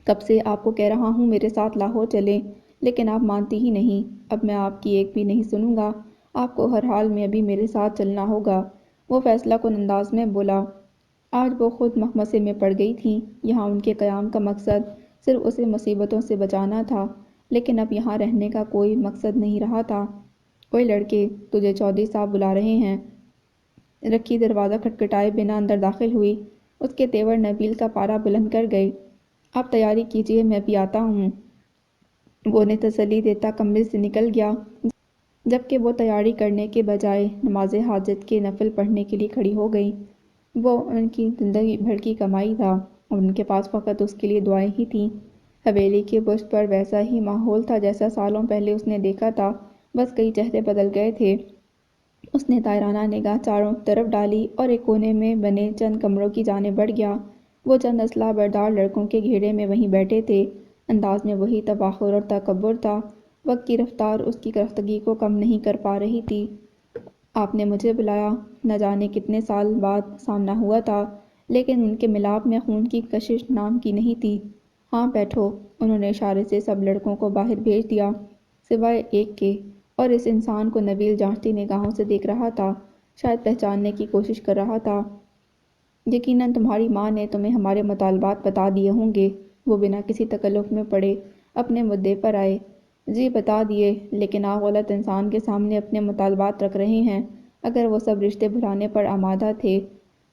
کب سے آپ کو کہہ رہا ہوں میرے ساتھ لاہور چلیں، لیکن آپ مانتی ہی نہیں۔ اب میں آپ کی ایک بھی نہیں سنوں گا۔ آپ کو ہر حال میں ابھی میرے ساتھ چلنا ہوگا۔ وہ فیصلہ کن انداز میں بولا۔ آج وہ خود مخمصے میں پڑ گئی تھیں۔ یہاں ان کے قیام کا مقصد صرف اسے مصیبتوں سے بچانا تھا، لیکن اب یہاں رہنے کا کوئی مقصد نہیں رہا تھا۔ اوئے لڑکے، تجھے چودھری صاحب بلا رہے ہیں۔ رکھی دروازہ کھٹکھٹائے بنا اندر داخل ہوئی۔ اس کے تیور نبیل کا پارا بلند کر گئے۔ آپ تیاری کیجئے، میں بھی آتا ہوں۔ وہ انہیں تسلی دیتا کمرے سے نکل گیا، جبکہ وہ تیاری کرنے کے بجائے نماز حاجت کے نفل پڑھنے کے لیے کھڑی ہو گئی۔ وہ ان کی زندگی بھر کی کمائی تھا اور ان کے پاس فقط اس کے لیے دعائیں ہی تھیں۔ حویلی کے برج پر ویسا ہی ماحول تھا جیسا سالوں پہلے اس نے دیکھا تھا، بس کئی چہرے بدل گئے تھے۔ اس نے طائرانہ نگاہ چاروں طرف ڈالی اور ایک کونے میں بنے چند کمروں کی جانب بڑھ گیا۔ وہ چند اسلحہ بردار لڑکوں کے گھیرے میں وہیں بیٹھے تھے۔ انداز میں وہی تباہر اور تکبر تھا۔ وقت کی رفتار اس کی رفتگی کو کم نہیں کر پا رہی تھی۔ آپ نے مجھے بلایا، نہ جانے کتنے سال بعد سامنا ہوا تھا، لیکن ان کے ملاپ میں خون کی کشش نام کی نہیں تھی۔ ہاں بیٹھو۔ انہوں نے اشارے سے سب لڑکوں کو باہر بھیج دیا، سوائے ایک کے، اور اس انسان کو نبیل جانچتی نگاہوں سے دیکھ رہا تھا، شاید پہچاننے کی کوشش کر رہا تھا۔ یقیناً تمہاری ماں نے تمہیں ہمارے مطالبات بتا دیے ہوں گے۔ وہ بنا کسی تکلف میں پڑے اپنے مدعے پر آئے۔ جی بتا دیے، لیکن آپ غلط انسان کے سامنے اپنے مطالبات رکھ رہے ہیں۔ اگر وہ سب رشتے بھلانے پر آمادہ تھے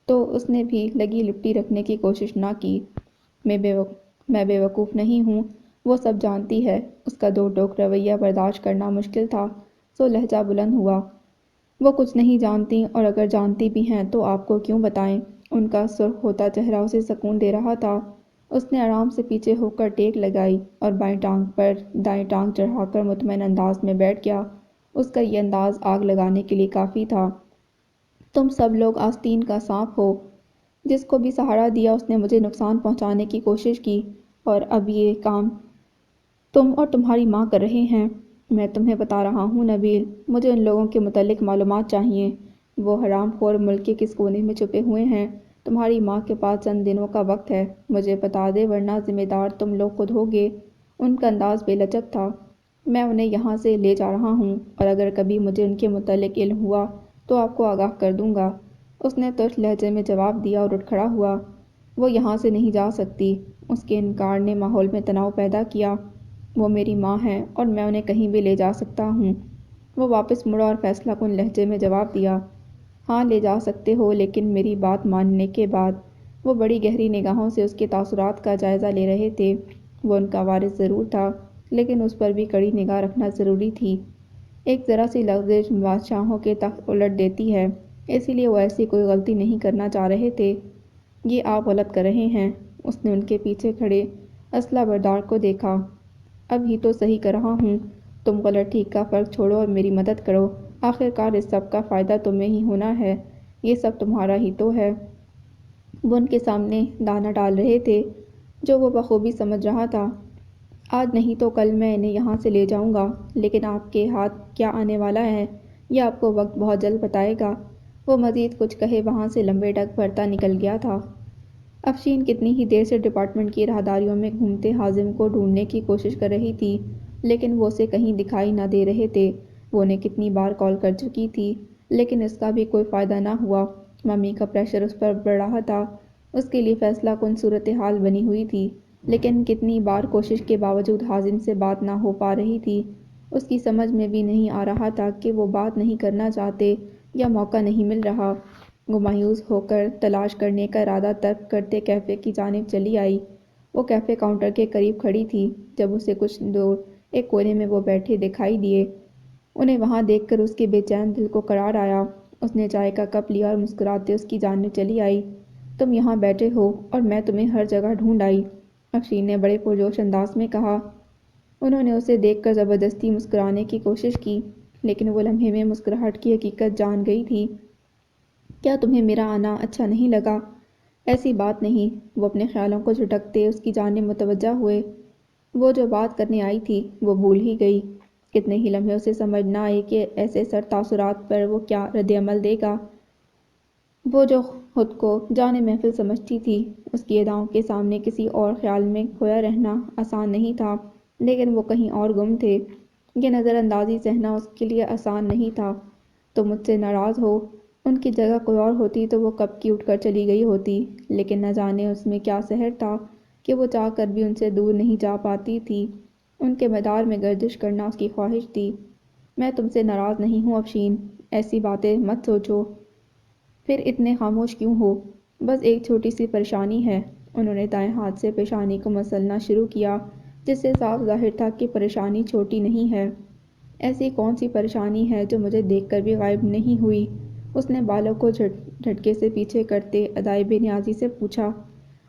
تو اس نے بھی لگی لپٹی رکھنے کی کوشش نہ کی۔ میں بے وقوف نہیں ہوں، وہ سب جانتی ہے۔ اس کا دو ٹوک رویہ برداشت کرنا مشکل تھا، سو لہجہ بلند ہوا۔ وہ کچھ نہیں جانتی، اور اگر جانتی بھی ہیں تو آپ کو کیوں بتائیں؟ ان کا سرخ ہوتا چہرہ اسے سکون دے رہا تھا۔ اس نے آرام سے پیچھے ہو کر ٹیک لگائی اور بائیں ٹانگ پر دائیں ٹانگ چڑھا کر مطمئن انداز میں بیٹھ گیا۔ اس کا یہ انداز آگ لگانے کے لیے کافی تھا۔ تم سب لوگ آستین کا سانپ ہو۔ جس کو بھی سہارا دیا اس نے مجھے نقصان پہنچانے کی کوشش کی، اور اب یہ کام تم اور تمہاری ماں کر رہے ہیں۔ میں تمہیں بتا رہا ہوں نبیل، مجھے ان لوگوں کے متعلق معلومات چاہیے۔ وہ حرام خور ملک کے کس کونے میں چھپے ہوئے ہیں؟ تمہاری ماں کے پاس چند دنوں کا وقت ہے، مجھے بتا دے، ورنہ ذمہ دار تم لوگ خود ہوگے۔ ان کا انداز بے لچک تھا۔ میں انہیں یہاں سے لے جا رہا ہوں، اور اگر کبھی مجھے ان کے متعلق علم ہوا تو آپ کو آگاہ کر دوں گا۔ اس نے ترش لہجے میں جواب دیا اور اٹھ کھڑا ہوا۔ وہ یہاں سے نہیں جا سکتی۔ اس کے انکار نے ماحول میں تناؤ پیدا کیا۔ وہ میری ماں ہیں اور میں انہیں کہیں بھی لے جا سکتا ہوں۔ وہ واپس مڑا اور فیصلہ کن لہجے میں جواب دیا، ہاں لے جا سکتے ہو، لیکن میری بات ماننے کے بعد۔ وہ بڑی گہری نگاہوں سے اس کے تاثرات کا جائزہ لے رہے تھے۔ وہ ان کا وارث ضرور تھا، لیکن اس پر بھی کڑی نگاہ رکھنا ضروری تھی۔ ایک ذرا سی لغزش بادشاہوں کے تخت الٹ دیتی ہے، اسی لیے وہ ایسی کوئی غلطی نہیں کرنا چاہ رہے تھے۔ یہ آپ غلط کر رہے ہیں۔ اس نے ان کے پیچھے کھڑے اسلحہ بردار کو دیکھا۔ اب ہی تو صحیح کر رہا ہوں۔ تم غلط ٹھیک کا فرق چھوڑو اور میری مدد کرو۔ آخر کار اس سب کا فائدہ تمہیں ہی ہونا ہے، یہ سب تمہارا ہی تو ہے۔ وہ ان کے سامنے دانہ ڈال رہے تھے، جو وہ بخوبی سمجھ رہا تھا۔ آج نہیں تو کل میں انہیں یہاں سے لے جاؤں گا، لیکن آپ کے ہاتھ کیا آنے والا ہے یہ آپ کو وقت بہت جلد بتائے گا۔ وہ مزید کچھ کہے وہاں سے لمبے ڈگ بھرتا نکل گیا تھا۔ افشین کتنی ہی دیر سے ڈپارٹمنٹ کی راہداریوں میں گھومتے حازم کو ڈھونڈنے کی کوشش کر رہی تھی، لیکن وہ اسے کہیں دکھائی نہ دے رہے تھے۔ وہ انہیں کتنی بار کال کر چکی تھی، لیکن اس کا بھی کوئی فائدہ نہ ہوا۔ ممی کا پریشر اس پر بڑھ رہا تھا۔ اس کے لیے فیصلہ کن صورتحال بنی ہوئی تھی، لیکن کتنی بار کوشش کے باوجود حازم سے بات نہ ہو پا رہی تھی۔ اس کی سمجھ میں بھی نہیں آ رہا تھا کہ وہ بات نہیں کرنا چاہتے یا موقع نہیں مل رہا۔ وہ مایوس ہو کر تلاش کرنے کا ارادہ ترک کرتے کیفے کی جانب چلی آئی۔ وہ کیفے کاؤنٹر کے قریب کھڑی تھی جب اسے کچھ دور ایک کونے میں وہ بیٹھے دکھائی دیے۔ انہیں وہاں دیکھ کر اس کے بے چین دل کو قرار آیا۔ اس نے چائے کا کپ لیا اور مسکراتے اس کی جانب چلی آئی۔ تم یہاں بیٹھے ہو اور میں تمہیں ہر جگہ ڈھونڈ آئی، افشین نے بڑے پرجوش انداز میں کہا۔ انہوں نے اسے دیکھ کر زبردستی مسکرانے کی کوشش کی، لیکن وہ لمحے میں مسکراہٹ کی حقیقت جان گئی تھی۔ کیا تمہیں میرا آنا اچھا نہیں لگا؟ ایسی بات نہیں۔ وہ اپنے خیالوں کو جھٹکتے اس کی جانب متوجہ ہوئے۔ وہ جو بات کرنے آئی تھی وہ بھول ہی گئی۔ کتنے ہی لمحے اسے سمجھ نہ آئی کہ ایسے سر تاثرات پر وہ کیا رد عمل دے گا۔ وہ جو خود کو جان محفل سمجھتی تھی، اس کی اداؤں کے سامنے کسی اور خیال میں کھویا رہنا آسان نہیں تھا، لیکن وہ کہیں اور گم تھے۔ یہ نظر اندازی سہنا اس کے لیے آسان نہیں تھا۔ تم مجھ سے ناراض ہو؟ ان کی جگہ کوئی اور ہوتی تو وہ کب کی اٹھ کر چلی گئی ہوتی، لیکن نہ جانے اس میں کیا سحر تھا کہ وہ چاہ کر بھی ان سے دور نہیں جا پاتی تھی۔ ان کے مدار میں گردش کرنا اس کی خواہش تھی۔ میں تم سے ناراض نہیں ہوں افشین، ایسی باتیں مت سوچو، پھر اتنے خاموش کیوں ہو؟ بس ایک چھوٹی سی پریشانی ہے۔ انہوں نے دائیں ہاتھ سے پیشانی کو مسلنا شروع کیا، جس سے صاف ظاہر تھا کہ پریشانی چھوٹی نہیں ہے۔ ایسی کون سی پریشانی ہے جو مجھے دیکھ کر بھی غائب نہیں ہوئی؟ اس نے بالوں کو جھٹکے سے پیچھے کرتے ادائی بے نیازی سے پوچھا۔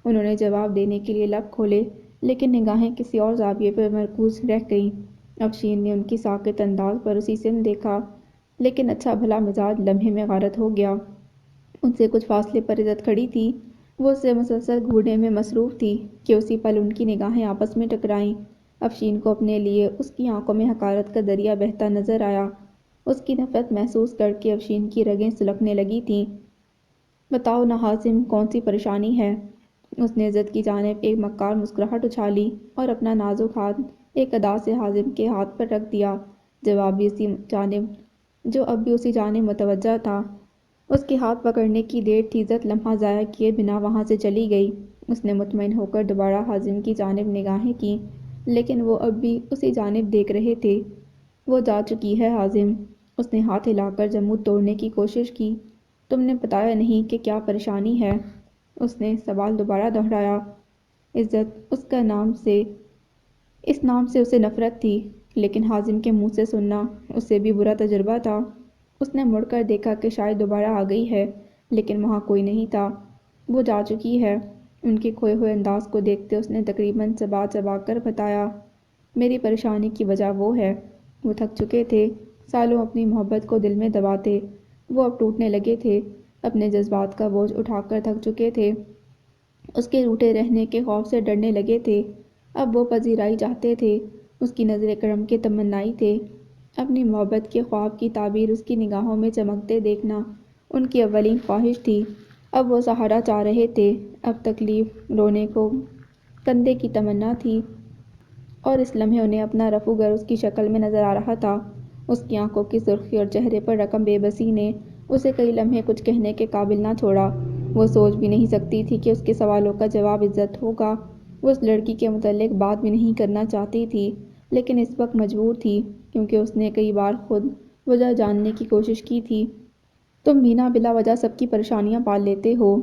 انہوں نے جواب دینے کے لیے لب کھولے، لیکن نگاہیں کسی اور زاویے پر مرکوز رہ گئیں۔ افشین نے ان کی ساکت انداز پر اسی سمت دیکھا، لیکن اچھا بھلا مزاج لمحے میں غارت ہو گیا۔ ان سے کچھ فاصلے پر عزت کھڑی تھی، وہ اسے مسلسل گھورنے میں مصروف تھی کہ اسی پل ان کی نگاہیں آپس میں ٹکرائیں۔ افشین کو اپنے لیے اس کی آنکھوں میں حقارت کا دریا بہتا نظر آیا۔ اس کی نفرت محسوس کر کے افشین کی رگیں سلکنے لگی تھیں۔ بتاؤ نا حازم، کون سی پریشانی ہے؟ اس نے عزت کی جانب ایک مکار مسکراہٹ اچھالی اور اپنا نازک ہاتھ ایک ادا سے حازم کے ہاتھ پر رکھ دیا، جواب بھی اسی جانب، جو اب بھی اسی جانب متوجہ تھا۔ اس کے ہاتھ پکڑنے کی دیر تھی، عزت لمحہ ضائع کیے بنا وہاں سے چلی گئی۔ اس نے مطمئن ہو کر دوبارہ حازم کی جانب نگاہیں کیں، لیکن وہ اب بھی اسی جانب دیکھ رہے تھے۔ وہ جا چکی ہے حازم، اس نے ہاتھ ہلا کر جمود توڑنے کی کوشش کی۔ تم نے بتایا نہیں کہ کیا پریشانی ہے؟ اس نے سوال دوبارہ دہرایا۔ عزت، اس نام سے اسے نفرت تھی، لیکن حازم کے منہ سے سننا اس سے بھی برا تجربہ تھا۔ اس نے مڑ کر دیکھا کہ شاید دوبارہ آ گئی ہے، لیکن وہاں کوئی نہیں تھا۔ وہ جا چکی ہے۔ ان کے کھوئے ہوئے انداز کو دیکھتے اس نے تقریباً چبا چبا کر بتایا، میری پریشانی کی وجہ وہ ہے۔ وہ تھک چکے تھے، سالوں اپنی محبت کو دل میں دباتے۔ وہ اب ٹوٹنے لگے تھے، اپنے جذبات کا بوجھ اٹھا کر تھک چکے تھے، اس کے روٹھے رہنے کے خوف سے ڈرنے لگے تھے۔ اب وہ پذیرائی چاہتے تھے، اس کی نظر کرم کے تمنائی تھے۔ اپنی محبت کے خواب کی تعبیر اس کی نگاہوں میں چمکتے دیکھنا ان کی اولین خواہش تھی۔ اب وہ سہارا چاہ رہے تھے، اب تکلیف، رونے کو کندھے کی تمنا تھی، اور اس لمحے انہیں اپنا رفو گر اس کی شکل میں نظر آ رہا تھا۔ اس کی آنکھوں کی سرخی اور چہرے پر رقم بے بسی نے اسے کئی لمحے کچھ کہنے کے قابل نہ چھوڑا۔ وہ سوچ بھی نہیں سکتی تھی کہ اس کے سوالوں کا جواب عزت ہوگا۔ وہ اس لڑکی کے متعلق بات بھی نہیں کرنا چاہتی تھی، لیکن اس وقت مجبور تھی، کیونکہ اس نے کئی بار خود وجہ جاننے کی کوشش کی تھی۔ تم بنا بلا وجہ سب کی پریشانیاں پال لیتے ہو۔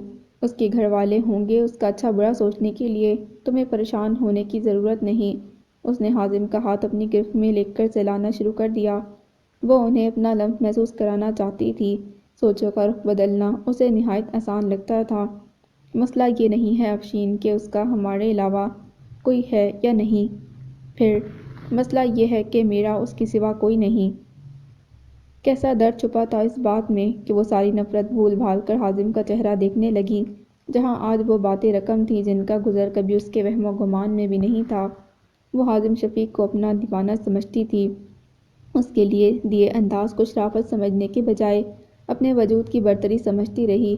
اس کے گھر والے ہوں گے اس کا اچھا برا سوچنے کے لیے، تمہیں پریشان ہونے کی ضرورت نہیں۔ اس نے حازم کا ہاتھ اپنی گرفت میں لے کر سہلانا شروع کر دیا۔ وہ انہیں اپنا لمس محسوس کرانا چاہتی تھی۔ سوچوں کا رخ بدلنا اسے نہایت آسان لگتا تھا۔ مسئلہ یہ نہیں ہے افشین کہ اس کا ہمارے علاوہ کوئی ہے یا نہیں، پھر مسئلہ یہ ہے کہ میرا اس کے سوا کوئی نہیں۔ کیسا درد چھپا تھا اس بات میں کہ وہ ساری نفرت بھول بھال کر حازم کا چہرہ دیکھنے لگی، جہاں آج وہ باتیں رقم تھیں جن کا گزر کبھی اس کے وہم و گمان میں بھی نہیں تھا۔ وہ حازم شفیق کو اپنا دیوانہ سمجھتی تھی، اس کے لیے دیے انداز کو شرافت سمجھنے کے بجائے اپنے وجود کی برتری سمجھتی رہی،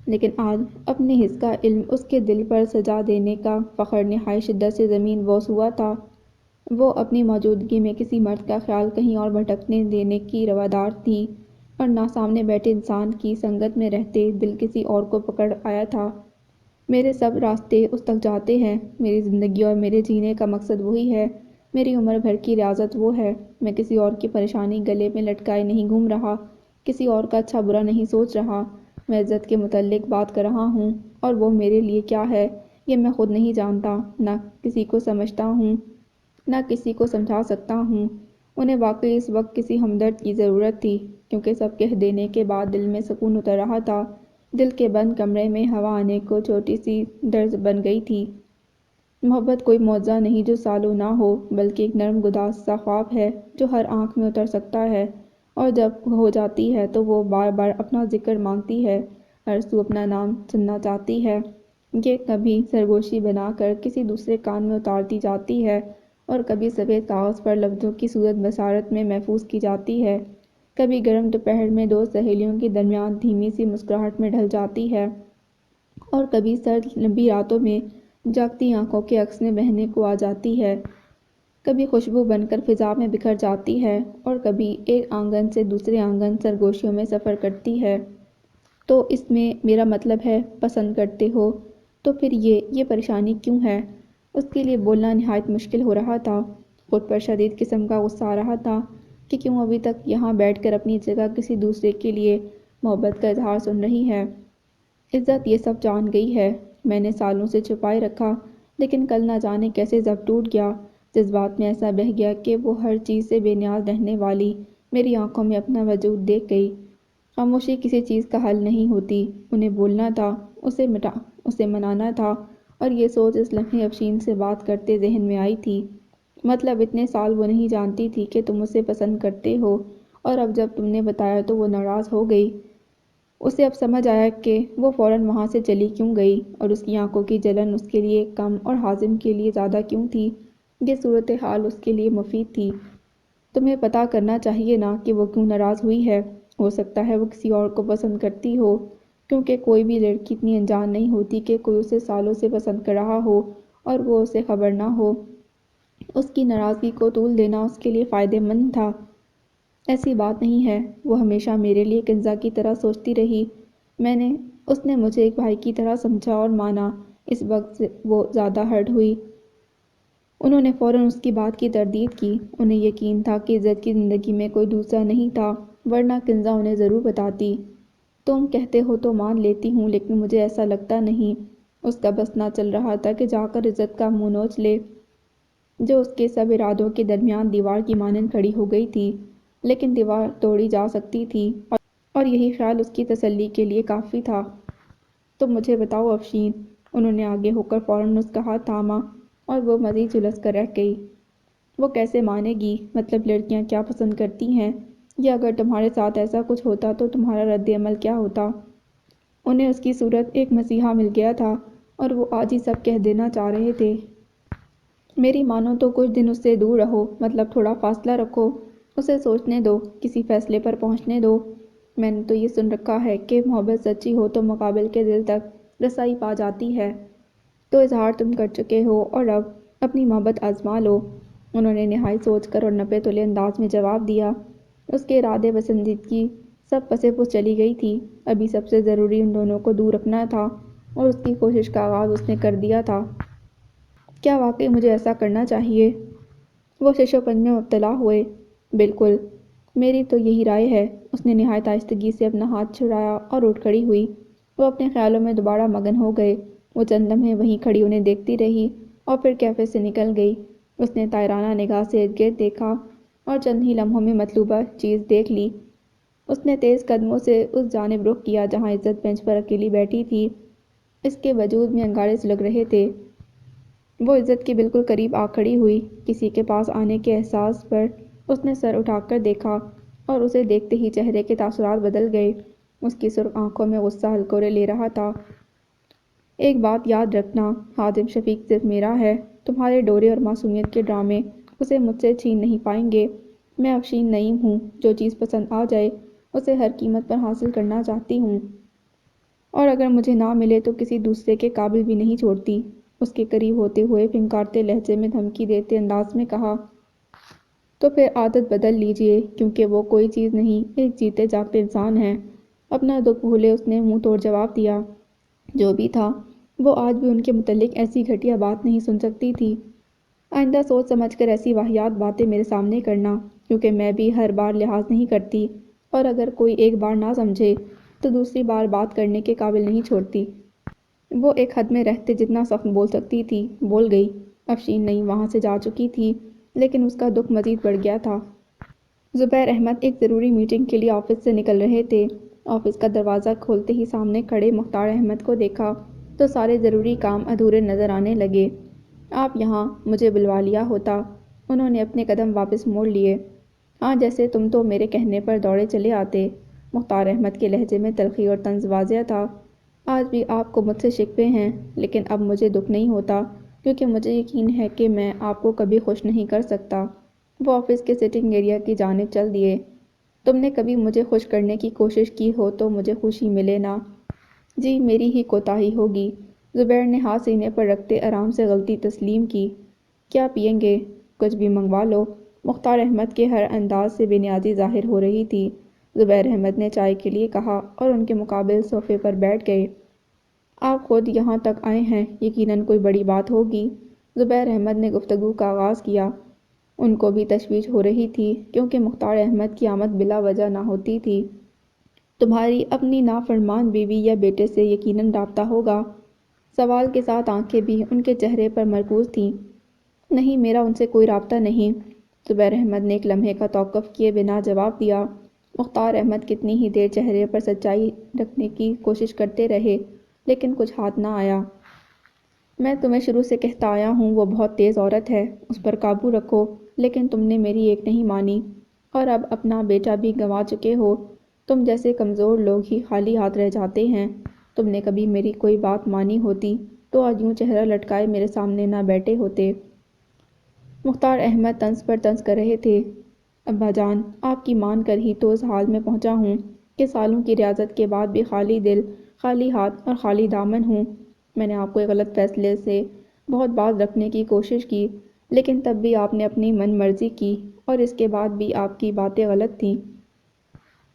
لیکن آج اپنے حس کا علم اس کے دل پر سجا دینے کا فخر نہایت شدت سے زمین بوس ہوا تھا۔ وہ اپنی موجودگی میں کسی مرد کا خیال کہیں اور بھٹکنے دینے کی روادار تھی، اور نہ سامنے بیٹھے انسان کی سنگت میں رہتے دل کسی اور کو پکڑ آیا تھا۔ میرے سب راستے اس تک جاتے ہیں، میری زندگی اور میرے جینے کا مقصد وہی ہے، میری عمر بھر کی ریاضت وہ ہے۔ میں کسی اور کی پریشانی گلے میں لٹکائے نہیں گھوم رہا، کسی اور کا اچھا برا نہیں سوچ رہا، میں عزت کے متعلق بات کر رہا ہوں، اور وہ میرے لیے کیا ہے یہ میں خود نہیں جانتا، نہ کسی کو سمجھتا ہوں، نہ کسی کو سمجھا سکتا ہوں۔ انہیں واقعی اس وقت کسی ہمدرد کی ضرورت تھی، کیونکہ سب کہہ دینے کے بعد دل میں سکون اتر رہا تھا۔ دل کے بند کمرے میں ہوا آنے کو چھوٹی سی درز بن گئی تھی۔ محبت کوئی معجزہ نہیں جو سالوں نہ ہو، بلکہ ایک نرم گداز سا خواب ہے جو ہر آنکھ میں اتر سکتا ہے، اور جب ہو جاتی ہے تو وہ بار بار اپنا ذکر مانگتی ہے، ہر سو اپنا نام سننا چاہتی ہے۔ یہ کبھی سرگوشی بنا کر کسی دوسرے کان میں اتار دی جاتی ہے، اور کبھی سفید کاغذ پر لفظوں کی صورت بصارت میں محفوظ کی جاتی ہے، کبھی گرم دوپہر میں دو سہیلیوں کے درمیان دھیمی سی مسکراہٹ میں ڈھل جاتی ہے، اور کبھی سرد لمبی راتوں میں جاگتی آنکھوں کے عکس میں بہنے کو آ جاتی ہے۔ کبھی خوشبو بن کر فضا میں بکھر جاتی ہے اور کبھی ایک آنگن سے دوسرے آنگن سرگوشیوں میں سفر کرتی ہے۔ تو اس میں میرا مطلب ہے پسند کرتے ہو، تو پھر یہ پریشانی کیوں ہے؟ اس کے لیے بولنا نہایت مشکل ہو رہا تھا۔ خود پر شدید قسم کا غصہ آ رہا تھا کہ کیوں ابھی تک یہاں بیٹھ کر اپنی جگہ کسی دوسرے کے لیے محبت کا اظہار سن رہی ہے۔ عزت یہ سب جان گئی ہے، میں نے سالوں سے چھپائے رکھا، لیکن کل نہ جانے کیسے ضبط ٹوٹ گیا، جذبات میں ایسا بہہ گیا کہ وہ ہر چیز سے بے نیاز رہنے والی میری آنکھوں میں اپنا وجود دیکھ گئی۔ خاموشی کسی چیز کا حل نہیں ہوتی، انہیں بولنا تھا، اسے منانا تھا، اور یہ سوچ اس لمحے افشین سے بات کرتے ذہن میں آئی تھی۔ مطلب اتنے سال وہ نہیں جانتی تھی کہ تم اسے پسند کرتے ہو، اور اب جب تم نے بتایا تو وہ ناراض ہو گئی۔ اسے اب سمجھ آیا کہ وہ فوراً وہاں سے چلی کیوں گئی، اور اس کی آنکھوں کی جلن اس کے لیے کم اور حازم کے لیے زیادہ کیوں تھی۔ یہ صورتحال اس کے لیے مفید تھی۔ تمہیں پتہ کرنا چاہیے نا کہ وہ کیوں ناراض ہوئی ہے۔ ہو سکتا ہے وہ کسی اور کو پسند کرتی ہو، کیونکہ کوئی بھی لڑکی اتنی انجان نہیں ہوتی کہ کوئی اسے سالوں سے پسند کر رہا ہو اور وہ اسے خبر نہ ہو۔ اس کی ناراضگی کو طول دینا اس کے لیے فائدہ مند تھا۔ ایسی بات نہیں ہے، وہ ہمیشہ میرے لیے کنزا کی طرح سوچتی رہی۔ اس نے مجھے ایک بھائی کی طرح سمجھا اور مانا۔ اس وقت وہ زیادہ ہرٹ ہوئی۔ انہوں نے فوراً اس کی بات کی تردید کی۔ انہیں یقین تھا کہ عزت کی زندگی میں کوئی دوسرا نہیں تھا، ورنہ کنزا انہیں ضرور بتاتی۔ تم کہتے ہو تو مان لیتی ہوں، لیکن مجھے ایسا لگتا نہیں۔ اس کا بس نہ چل رہا تھا کہ جا کر عزت کا منہ نوچ لے، جو اس کے سب ارادوں کے درمیان دیوار کی مانند کھڑی ہو گئی تھی۔ لیکن دیوار توڑی جا سکتی تھی، اور یہی خیال اس کی تسلی کے لیے کافی تھا۔ تم مجھے بتاؤ افشین۔ انہوں نے آگے ہو کر فوراً اس کا ہاتھ تھاما، اور وہ مزید جھلس کر رہ گئی۔ وہ کیسے مانے گی؟ مطلب لڑکیاں کیا پسند کرتی ہیں، یا اگر تمہارے ساتھ ایسا کچھ ہوتا تو تمہارا رد عمل کیا ہوتا؟ انہیں اس کی صورت ایک مسیحا مل گیا تھا، اور وہ آج ہی سب کہہ دینا چاہ رہے تھے۔ میری مانو تو کچھ دن اس سے دور رہو، مطلب تھوڑا فاصلہ رکھو، اسے سوچنے دو، کسی فیصلے پر پہنچنے دو۔ میں نے تو یہ سن رکھا ہے کہ محبت سچی ہو تو مقابل کے دل تک رسائی پا جاتی ہے۔ تو اظہار تم کر چکے ہو، اور اب اپنی محبت آزما لو۔ انہوں نے نہایت سوچ کر اور نپے تلے انداز میں جواب دیا۔ اس کے ارادے پسندیدگی سب پسے پس چلی گئی تھی۔ ابھی سب سے ضروری ان دونوں کو دور رکھنا تھا، اور اس کی کوشش کا آغاز اس نے کر دیا تھا۔ کیا واقعی مجھے ایسا کرنا چاہیے؟ وہ شش و پنج میں مبتلا ہوئے۔ بالکل، میری تو یہی رائے ہے۔ اس نے نہایت آہستگی سے اپنا ہاتھ چھڑایا اور اٹھ کھڑی ہوئی۔ وہ اپنے خیالوں میں دوبارہ مگن ہو گئے۔ وہ چند لمحے وہیں کھڑی انہیں دیکھتی رہی، اور پھر کیفے سے نکل گئی۔ اس نے طائرانہ نگاہ سے ارد گرد دیکھا، اور چند ہی لمحوں میں مطلوبہ چیز دیکھ لی۔ اس نے تیز قدموں سے اس جانب رخ کیا جہاں عزت بینچ پر اکیلی بیٹھی تھی۔ اس کے وجود میں انگارے سلگ رہے تھے۔ وہ عزت کے بالکل قریب آ کھڑی ہوئی۔ کسی کے پاس آنے کے احساس پر اس نے سر اٹھا کر دیکھا، اور اسے دیکھتے ہی چہرے کے تاثرات بدل گئے۔ اس کی سرخ آنکھوں میں غصہ ہلکورے لے رہا تھا۔ ایک بات یاد رکھنا، حازم شفیق صرف میرا ہے۔ تمہارے ڈورے اور معصومیت کے ڈرامے اسے مجھ سے چھین نہیں پائیں گے۔ میں افشین نعیم ہوں، جو چیز پسند آ جائے اسے ہر قیمت پر حاصل کرنا چاہتی ہوں، اور اگر مجھے نہ ملے تو کسی دوسرے کے قابل بھی نہیں چھوڑتی۔ اس کے قریب ہوتے ہوئے پھنکارتے لہجے میں دھمکی دیتے انداز میں کہا۔ تو پھر عادت بدل لیجئے، کیونکہ وہ کوئی چیز نہیں، ایک جیتے جاگتے انسان ہے۔ اپنا دکھ بھولے اس نے منہ توڑ جواب دیا۔ جو بھی تھا، وہ آج بھی ان کے متعلق ایسی گھٹیا بات نہیں سن سکتی تھی۔ آئندہ سوچ سمجھ کر ایسی واہیات باتیں میرے سامنے کرنا، کیونکہ میں بھی ہر بار لحاظ نہیں کرتی، اور اگر کوئی ایک بار نہ سمجھے تو دوسری بار بات کرنے کے قابل نہیں چھوڑتی۔ وہ ایک حد میں رہتے جتنا سخت بول سکتی تھی بول گئی۔ افشین نعیم وہاں سے جا چکی تھی، لیکن اس کا دکھ مزید بڑھ گیا تھا۔ زبیر احمد ایک ضروری میٹنگ کے لیے آفس سے نکل رہے تھے۔ آفس کا دروازہ کھولتے ہی سامنے کھڑے مختار احمد کو دیکھا تو سارے ضروری کام ادھورے نظر آنے لگے۔ آپ یہاں؟ مجھے بلوا لیا ہوتا۔ انہوں نے اپنے قدم واپس موڑ لیے۔ ہاں، جیسے تم تو میرے کہنے پر دوڑے چلے آتے۔ مختار احمد کے لہجے میں تلخی اور طنز واضح تھا۔ آج بھی آپ کو مجھ سے شکوے ہیں، لیکن اب مجھے دکھ نہیں ہوتا، کیونکہ مجھے یقین ہے کہ میں آپ کو کبھی خوش نہیں کر سکتا۔ وہ آفس کے سٹنگ ایریا کی جانب چل دیے۔ تم نے کبھی مجھے خوش کرنے کی کوشش کی ہو تو مجھے خوشی ملے نا۔ جی، میری ہی کوتاہی ہوگی۔ زبیر نے ہاتھ سینے پر رکھتے آرام سے غلطی تسلیم کی۔ کیا پئیں گے؟ کچھ بھی منگوا لو۔ مختار احمد کے ہر انداز سے بے نیازی ظاہر ہو رہی تھی۔ زبیر احمد نے چائے کے لیے کہا اور ان کے مقابل صوفے پر بیٹھ گئے۔ آپ خود یہاں تک آئے ہیں، یقیناً کوئی بڑی بات ہوگی۔ زبیر احمد نے گفتگو کا آغاز کیا۔ ان کو بھی تشویش ہو رہی تھی کیونکہ مختار احمد کی آمد بلا وجہ نہ ہوتی تھی۔ تمہاری اپنی نافرمان بیوی یا بیٹے سے یقیناً رابطہ ہوگا۔ سوال کے ساتھ آنکھیں بھی ان کے چہرے پر مرکوز تھیں۔ نہیں، میرا ان سے کوئی رابطہ نہیں، زبیر احمد نے ایک لمحے کا توقف کیے بنا جواب دیا۔ مختار احمد کتنی ہی دیر چہرے پر سچائی رکھنے کی کوشش کرتے رہے لیکن کچھ ہاتھ نہ آیا۔ میں تمہیں شروع سے کہتا آیا ہوں وہ بہت تیز عورت ہے، اس پر قابو رکھو، لیکن تم نے میری ایک نہیں مانی، اور اب اپنا بیٹا بھی گنوا چکے ہو۔ تم جیسے کمزور لوگ ہی خالی ہاتھ رہ جاتے ہیں۔ تم نے کبھی میری کوئی بات مانی ہوتی تو آج یوں چہرہ لٹکائے میرے سامنے نہ بیٹھے ہوتے۔ مختار احمد طنز پر طنز کر رہے تھے۔ ابا جان، آپ کی مان کر ہی تو اس حال میں پہنچا ہوں کہ سالوں کی ریاضت کے بعد بھی خالی دل، خالی ہاتھ اور خالی دامن ہوں۔ میں نے آپ کو ایک غلط فیصلے سے بہت باز رکھنے کی کوشش کی، لیکن تب بھی آپ نے اپنی من مرضی کی، اور اس کے بعد بھی آپ کی باتیں غلط تھیں۔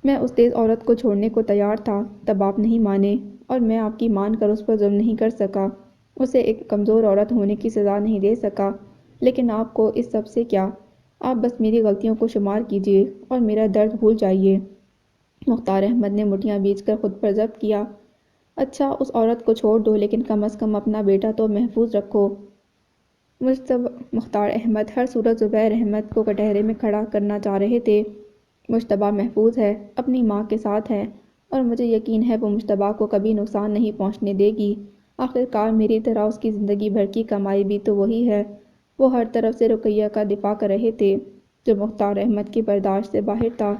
میں اس تیز عورت کو چھوڑنے کو تیار تھا، تب آپ نہیں مانے، اور میں آپ کی مان کر اس پر ظلم نہیں کر سکا، اسے ایک کمزور عورت ہونے کی سزا نہیں دے سکا۔ لیکن آپ کو اس سب سے کیا؟ آپ بس میری غلطیوں کو شمار کیجیے اور میرا درد بھول جائیے۔ مختار احمد نے مٹھیاں بیچ کر خود پر ضبط کیا۔ اچھا، اس عورت کو چھوڑ دو، لیکن کم از کم اپنا بیٹا تو محفوظ رکھو۔ مختار احمد ہر صورت زبیر احمد کو کٹہرے میں کھڑا کرنا چاہ رہے تھے۔ مجتبیٰ محفوظ ہے، اپنی ماں کے ساتھ ہے، اور مجھے یقین ہے وہ مجتبیٰ کو کبھی نقصان نہیں پہنچنے دے گی۔ آخر کار میری طرح اس کی زندگی بھر کی کمائی بھی تو وہی ہے۔ وہ ہر طرف سے رقیہ کا دفاع کر رہے تھے جو مختار احمد کی برداشت سے باہر تھا۔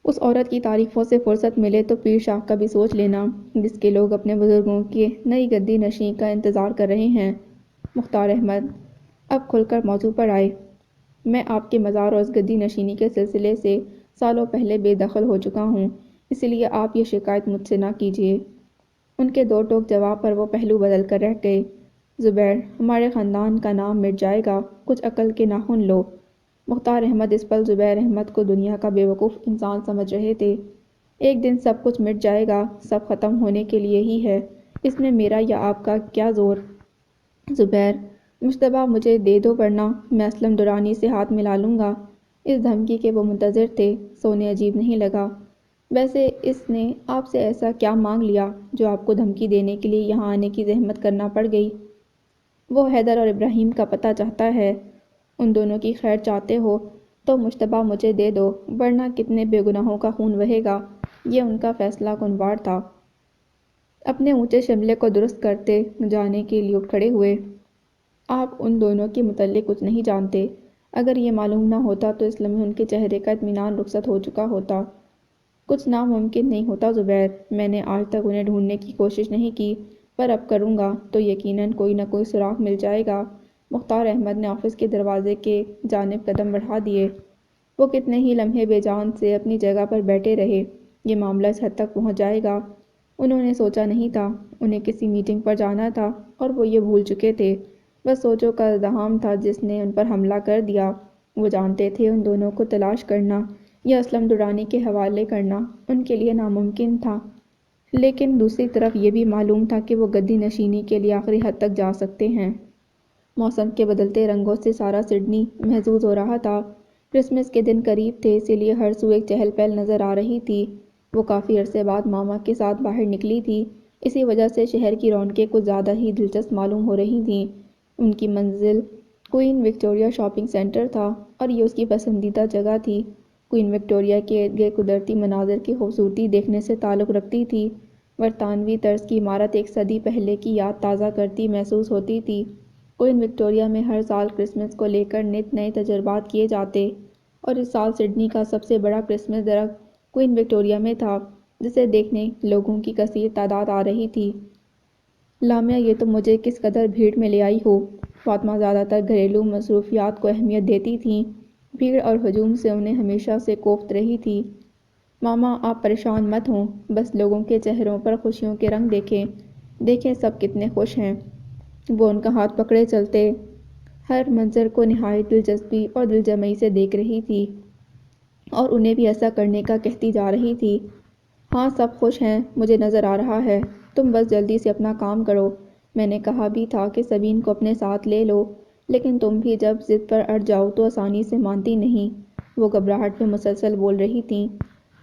اس عورت کی تعریفوں سے فرصت ملے تو پیر شاہ کا بھی سوچ لینا، جس کے لوگ اپنے بزرگوں کے نئی گدی نشین کا انتظار کر رہے ہیں۔ مختار احمد اب کھل کر موضوع پر آئے۔ میں آپ کے مزار اور اس گدی نشینی کے سلسلے سے سالوں پہلے بے دخل ہو چکا ہوں، اس لیے آپ یہ شکایت مجھ سے نہ کیجیے۔ ان کے دو ٹوک جواب پر وہ پہلو بدل کر رہ گئے۔ زبیر، ہمارے خاندان کا نام مٹ جائے گا، کچھ عقل کے ناخن لو۔ مختار احمد اس پل زبیر احمد کو دنیا کا بے وقوف انسان سمجھ رہے تھے۔ ایک دن سب کچھ مٹ جائے گا، سب ختم ہونے کے لیے ہی ہے، اس میں میرا یا آپ کا کیا زور؟ زبیر، مجتبیٰ مجھے دے دو ورنہ میں اسلم درانی سے ہاتھ ملا لوں گا۔ اس دھمکی کے وہ منتظر تھے، سو انہیں عجیب نہیں لگا۔ ویسے اس نے آپ سے ایسا کیا مانگ لیا جو آپ کو دھمکی دینے کے لیے یہاں آنے کی زحمت کرنا پڑ گئی؟ وہ حیدر اور ابراہیم کا پتہ چاہتا ہے۔ ان دونوں کی خیر چاہتے ہو تو مجتبیٰ مجھے دے دو، ورنہ کتنے بے گناہوں کا خون بہے گا۔ یہ ان کا فیصلہ کن وار تھا۔ اپنے اونچے شملے کو درست کرتے جانے کے لیے اٹھ کھڑے ہوئے۔ آپ ان دونوں کے متعلق کچھ نہیں جانتے۔ اگر یہ معلوم نہ ہوتا تو اس لمحے ان کے چہرے کا اطمینان رخصت ہو چکا ہوتا۔ کچھ ناممکن نہیں ہوتا زبیر، میں نے آج تک انہیں ڈھونڈنے کی کوشش نہیں کی، پر اب کروں گا تو یقیناً کوئی نہ کوئی سراغ مل جائے گا۔ مختار احمد نے آفس کے دروازے کے جانب قدم بڑھا دیے۔ وہ کتنے ہی لمحے بے جان سے اپنی جگہ پر بیٹھے رہے۔ یہ معاملہ اس حد تک پہنچ جائے گا انہوں نے سوچا نہیں تھا۔ انہیں کسی میٹنگ پر جانا تھا اور وہ یہ بھول چکے تھے۔ بس سوچوں کا ازدحام تھا جس نے ان پر حملہ کر دیا۔ وہ جانتے تھے ان دونوں کو تلاش کرنا یا اسلم درانی کے حوالے کرنا ان کے لیے ناممکن تھا، لیکن دوسری طرف یہ بھی معلوم تھا کہ وہ گدی نشینی کے لیے آخری حد تک جا سکتے ہیں۔ موسم کے بدلتے رنگوں سے سارا سڈنی محظوظ ہو رہا تھا۔ کرسمس کے دن قریب تھے، اسی لیے ہر سو ایک چہل پہل نظر آ رہی تھی۔ وہ کافی عرصے بعد ماما کے ساتھ باہر نکلی تھی، اسی وجہ سے شہر کی رونقیں کچھ زیادہ ہی دلچسپ معلوم ہو رہی تھیں۔ ان کی منزل کوئین وکٹوریہ شاپنگ سینٹر تھا اور یہ اس کی پسندیدہ جگہ تھی۔ کوئین وکٹوریہ کے ارد گرد قدرتی مناظر کی خوبصورتی دیکھنے سے تعلق رکھتی تھی۔ برطانوی طرز کی عمارت ایک صدی پہلے کی یاد تازہ کرتی محسوس ہوتی تھی۔ کوئین وکٹوریہ میں ہر سال کرسمس کو لے کر نت نئے تجربات کیے جاتے، اور اس سال سڈنی کا سب سے بڑا کرسمس درخت کوئین وکٹوریہ میں تھا، جسے دیکھنے لوگوں کی کثیر تعداد آ رہی تھی۔ لامیا، یہ تم مجھے کس قدر بھیڑ میں لے آئی ہو؟ فاطمہ زیادہ تر گھریلو مصروفیات کو اہمیت دیتی تھیں، بھیڑ اور ہجوم سے انہیں ہمیشہ سے کوفت رہی تھی۔ ماما، آپ پریشان مت ہوں، بس لوگوں کے چہروں پر خوشیوں کے رنگ دیکھیں، دیکھیں سب کتنے خوش ہیں۔ وہ ان کا ہاتھ پکڑے چلتے ہر منظر کو نہایت دلچسپی اور دلجمعی سے دیکھ رہی تھی اور انہیں بھی ایسا کرنے کا کہتی جا رہی تھی۔ ہاں سب خوش ہیں، مجھے نظر آ رہا ہے، تم بس جلدی سے اپنا کام کرو۔ میں نے کہا بھی تھا کہ سبین کو اپنے ساتھ لے لو، لیکن تم بھی جب ضد پر اڑ جاؤ تو آسانی سے مانتی نہیں۔ وہ گھبراہٹ میں مسلسل بول رہی تھیں۔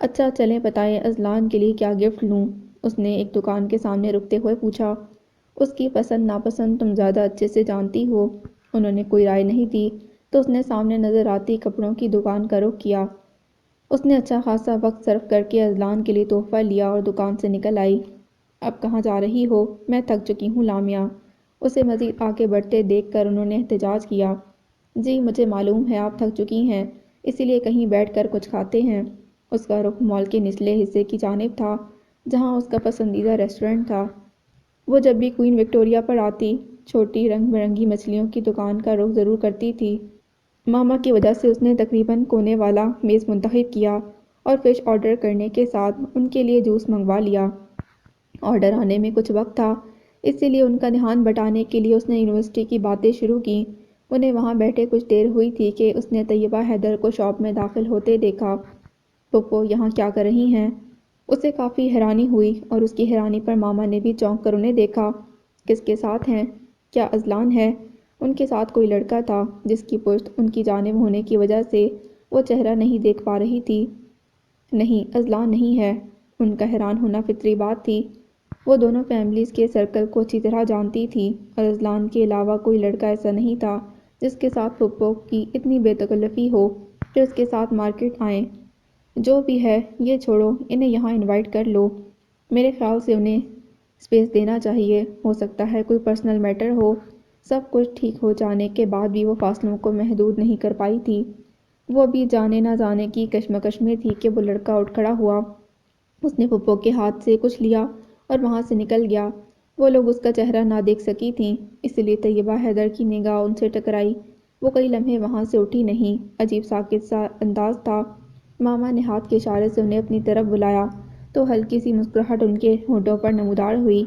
اچھا چلیں بتائیں اذلان کے لیے کیا گفٹ لوں؟ اس نے ایک دکان کے سامنے رکتے ہوئے پوچھا۔ اس کی پسند ناپسند تم زیادہ اچھے سے جانتی ہو۔ انہوں نے کوئی رائے نہیں دی تو اس نے سامنے نظر آتی کپڑوں کی دکان کا رخ کیا۔ اس نے اچھا خاصا وقت صرف کر کے اذلان کے لیے تحفہ لیا اور دکان سے نکل آئی۔ اب کہاں جا رہی ہو؟ میں تھک چکی ہوں لامیا۔ اسے مزید آگے بڑھتے دیکھ کر انہوں نے احتجاج کیا۔ جی مجھے معلوم ہے آپ تھک چکی ہیں، اسی لیے کہیں بیٹھ کر کچھ کھاتے ہیں۔ اس کا رخ مال کے نچلے حصے کی جانب تھا جہاں اس کا پسندیدہ ریسٹورنٹ تھا۔ وہ جب بھی کوئین وکٹوریہ پر آتی چھوٹی رنگ برنگی مچھلیوں کی دکان کا رخ ضرور کرتی تھی۔ ماما کی وجہ سے اس نے تقریباً کونے والا میز منتخب کیا اور فش آرڈر کرنے کے ساتھ ان کے لیے جوس منگوا لیا۔ آرڈر آنے میں کچھ وقت تھا، اسی لیے ان کا دھیان بٹانے کے لیے اس نے یونیورسٹی کی باتیں شروع کیں۔ انہیں وہاں بیٹھے کچھ دیر ہوئی تھی کہ اس نے طیبہ حیدر کو شاپ میں داخل ہوتے دیکھا۔ پھپھو یہاں کیا کر رہی ہیں؟ اسے کافی حیرانی ہوئی اور اس کی حیرانی پر ماما نے بھی چونک کر انہیں دیکھا۔ کس کے ساتھ ہیں؟ کیا اذلان ہے؟ ان کے ساتھ کوئی لڑکا تھا جس کی پشت ان کی جانب ہونے کی وجہ سے وہ چہرہ نہیں دیکھ پا رہی تھی۔ نہیں اذلان نہیں ہے۔ ان کا حیران ہونا فطری بات تھی۔ وہ دونوں فیملیز کے سرکل کو اچھی طرح جانتی تھی اور اذلان کے علاوہ کوئی لڑکا ایسا نہیں تھا جس کے ساتھ پھپھو کی اتنی بے تکلفی ہو کہ اس کے ساتھ مارکیٹ آئیں۔ جو بھی ہے یہ چھوڑو، انہیں یہاں انوائٹ کر لو۔ میرے خیال سے انہیں اسپیس دینا چاہیے، ہو سکتا ہے کوئی پرسنل میٹر ہو۔ سب کچھ ٹھیک ہو جانے کے بعد بھی وہ فاصلوں کو محدود نہیں کر پائی تھی۔ وہ بھی جانے نہ جانے کی کشمکش میں تھی کہ وہ لڑکا اٹھ کھڑا ہوا۔ اس نے پھپھو کے ہاتھ سے کچھ لیا اور وہاں سے نکل گیا۔ وہ لوگ اس کا چہرہ نہ دیکھ سکی تھیں، اس لیے طیبہ حیدر کی نگاہ ان سے ٹکرائی۔ وہ کئی لمحے وہاں سے اٹھی نہیں، عجیب ساکت سا انداز تھا۔ ماما نے ہاتھ کے اشارے سے انہیں اپنی طرف بلایا تو ہلکی سی مسکراہٹ ان کے ہونٹوں پر نمودار ہوئی۔